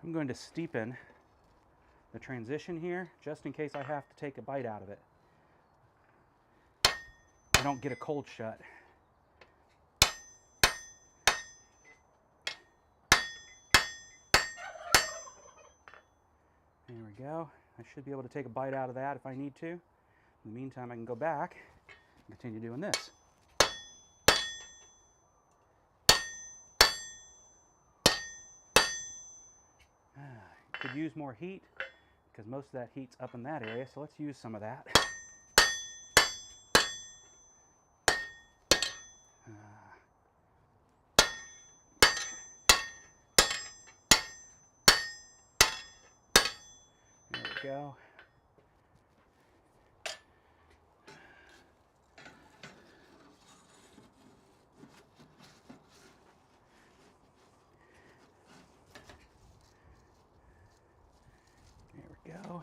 I'm going to steepen the transition here just in case I have to take a bite out of it. I don't get a cold shut. There we go. I should be able to take a bite out of that if I need to. In the meantime, I can go back and continue doing this. Could use more heat because most of that heat's up in that area, so let's use some of that. There we go. There we go.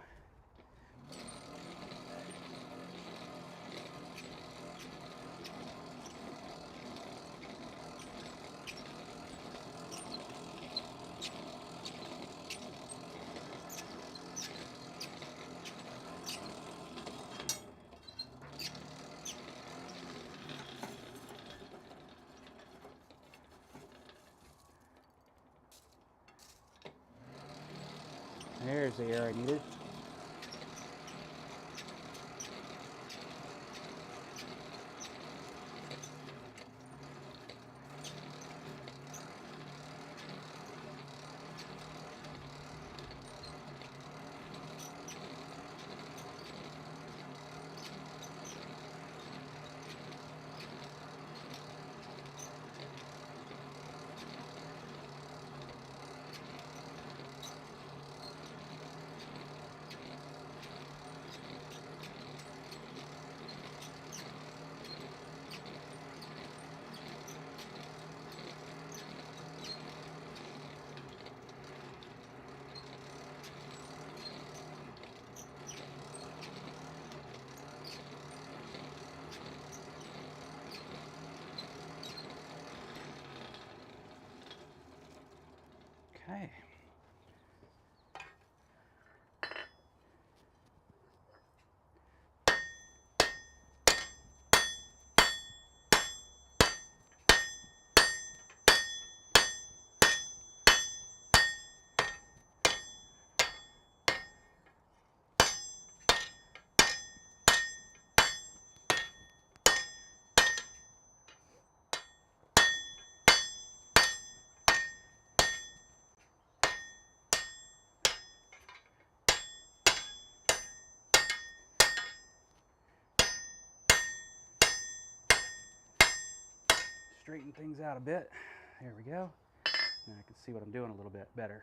There's the air I needed. Okay. Straighten things out a bit. There we go. Now I can see what I'm doing a little bit better.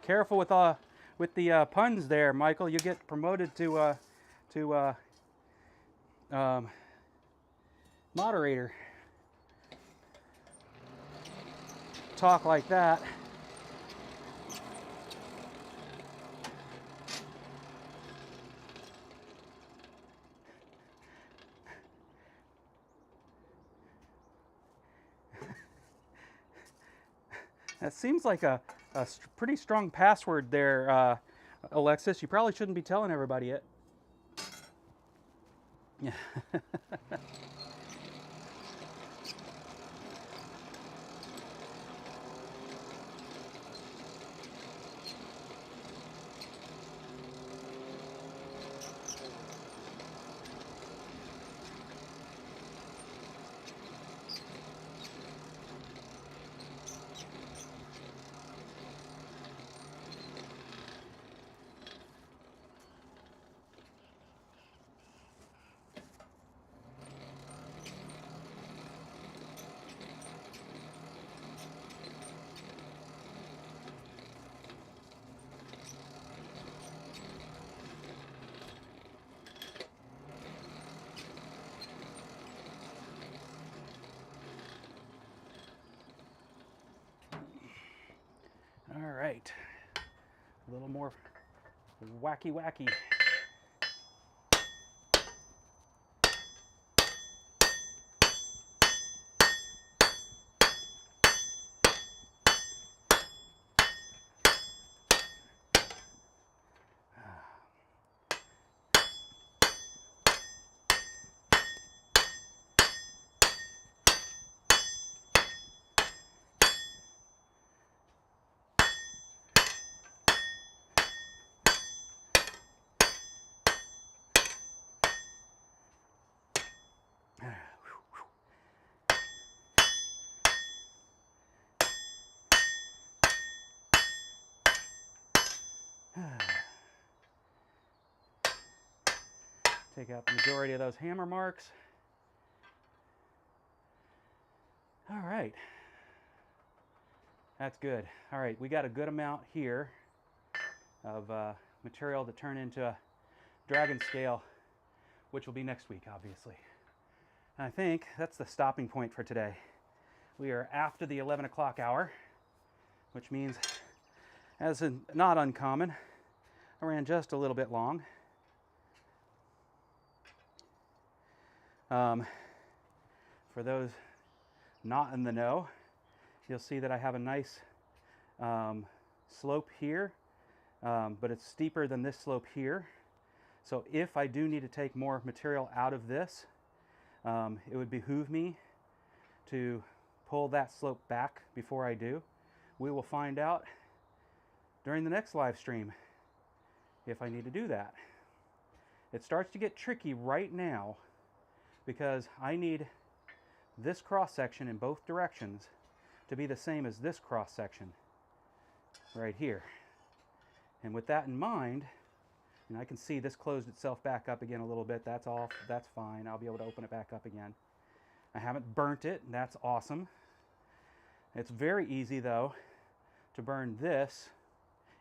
Careful with the puns there, Michael. You get promoted to um, moderator. Talk like that. That seems like a pretty strong password there, Alexis. You probably shouldn't be telling everybody it. Yeah. All right. A little more wacky wacky. Take out the majority of those hammer marks. All right. That's good. All right, we got a good amount here of material to turn into a dragon scale, which will be next week, obviously. And I think that's the stopping point for today. We are after the 11 o'clock hour, which means, as in not uncommon, I ran just a little bit long. For those not in the know, you'll see that I have a nice slope here, but it's steeper than this slope here. So if I do need to take more material out of this, it would behoove me to pull that slope back before I do. We will find out during the next live stream if I need to do that. It starts to get tricky right now because I need this cross section in both directions to be the same as this cross section right here. And with that in mind, and I can see this closed itself back up again a little bit. That's off. That's fine. I'll be able to open it back up again. I haven't burnt it. That's awesome. It's very easy, though, to burn this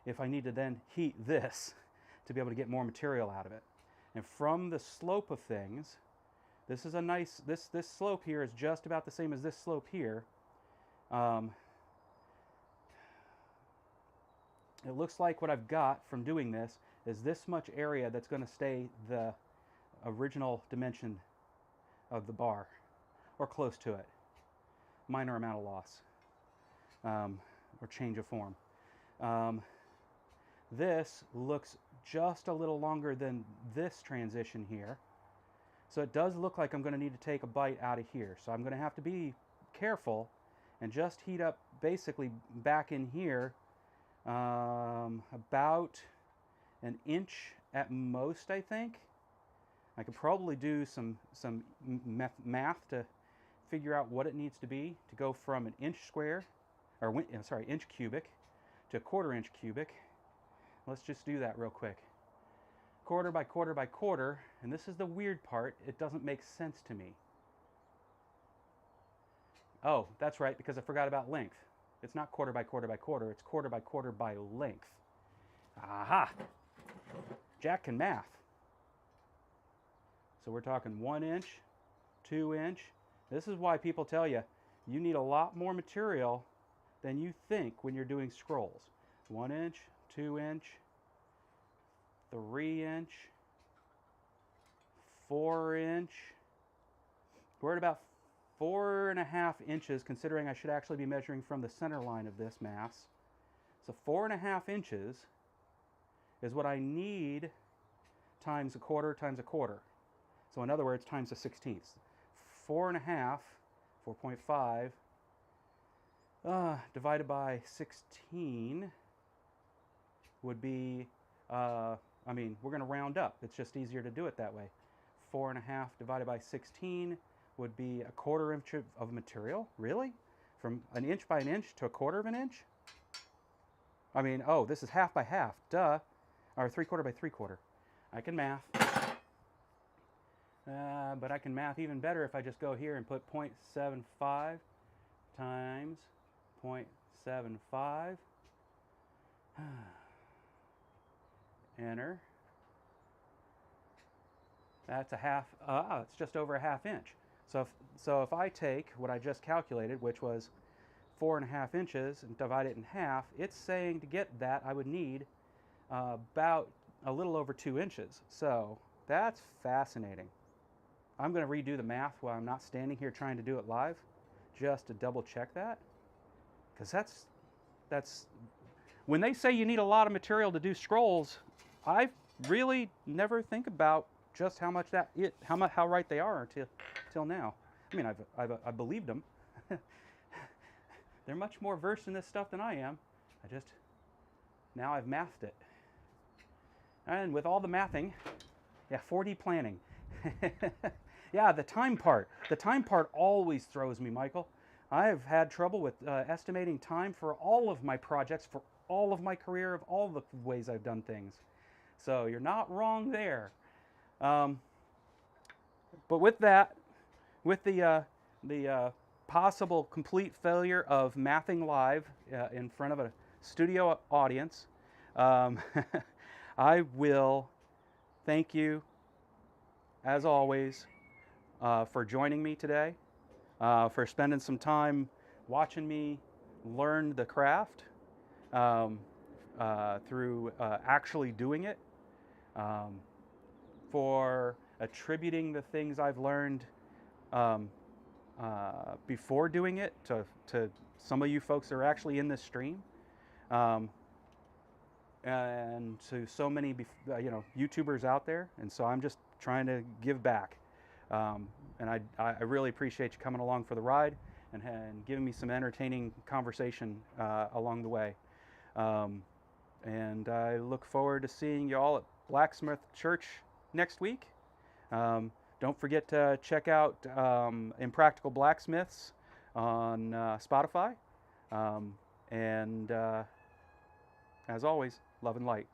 if I need to then heat this to be able to get more material out of it. And from the slope of things, this is a nice, this slope here is just about the same as this slope here. It looks like what I've got from doing this is this much area that's going to stay the original dimension of the bar, or close to it. Minor amount of loss, or change of form. This looks just a little longer than this transition here. So it does look like I'm going to need to take a bite out of here. So I'm going to have to be careful and just heat up basically back in here about an inch at most, I think. I could probably do some math to figure out what it needs to be to go from an inch square, or inch cubic to a 1/4 inch cubic. Let's just do that real quick. quarter by quarter by quarter, and this is the weird part, it doesn't make sense to me. Oh, that's right, because I forgot about length. It's not quarter by quarter by quarter, it's quarter by quarter by length. Aha! Jack can math. So we're talking 1 inch, 2 inch. This is why people tell you, you need a lot more material than you think when you're doing scrolls. 1 inch, 2 inch, 3 inch, 4 inch. We're at about 4.5 inches, considering I should actually be measuring from the center line of this mass. So 4.5 inches is what I need times a quarter times a quarter. So in other words, times a 16th. 4.5, 4.5, divided by 16 would be, I mean, we're going to round up. It's just easier to do it that way. 4.5 divided by 16 would be a quarter inch of material. Really? From an inch by an inch to a quarter of an inch? I mean, oh, this is half by half. Duh. Or 3/4 by 3/4. I can math. But I can math even better if I just go here and put 0.75 times 0.75. Enter. That's a half, it's just over a half inch. So if I take what I just calculated, which was 4.5 inches, and divide it in half, it's saying to get that I would need about a little over 2 inches. So that's fascinating. I'm going to redo the math while I'm not standing here trying to do it live, just to double check that. Because that's when they say you need a lot of material to do scrolls, I really never think about just how much how right they are till now. I mean, I've believed them. They're much more versed in this stuff than I am. Now I've mathed it. And with all the mathing, yeah, 4D planning. Yeah, the time part always throws me, Michael. I've had trouble with estimating time for all of my projects, for all of my career, of all the ways I've done things. So you're not wrong there. But with that, with the possible complete failure of mathing live in front of a studio audience, I will thank you, as always, for joining me today, for spending some time watching me learn the craft through actually doing it, for attributing the things I've learned before doing it to some of you folks that are actually in this stream, and to so many YouTubers out there. And so I'm just trying to give back, and I really appreciate you coming along for the ride and giving me some entertaining conversation along the way, and I look forward to seeing you all at Blacksmith Church next week. Don't forget to check out Impractical Blacksmiths on Spotify. And as always, love and light.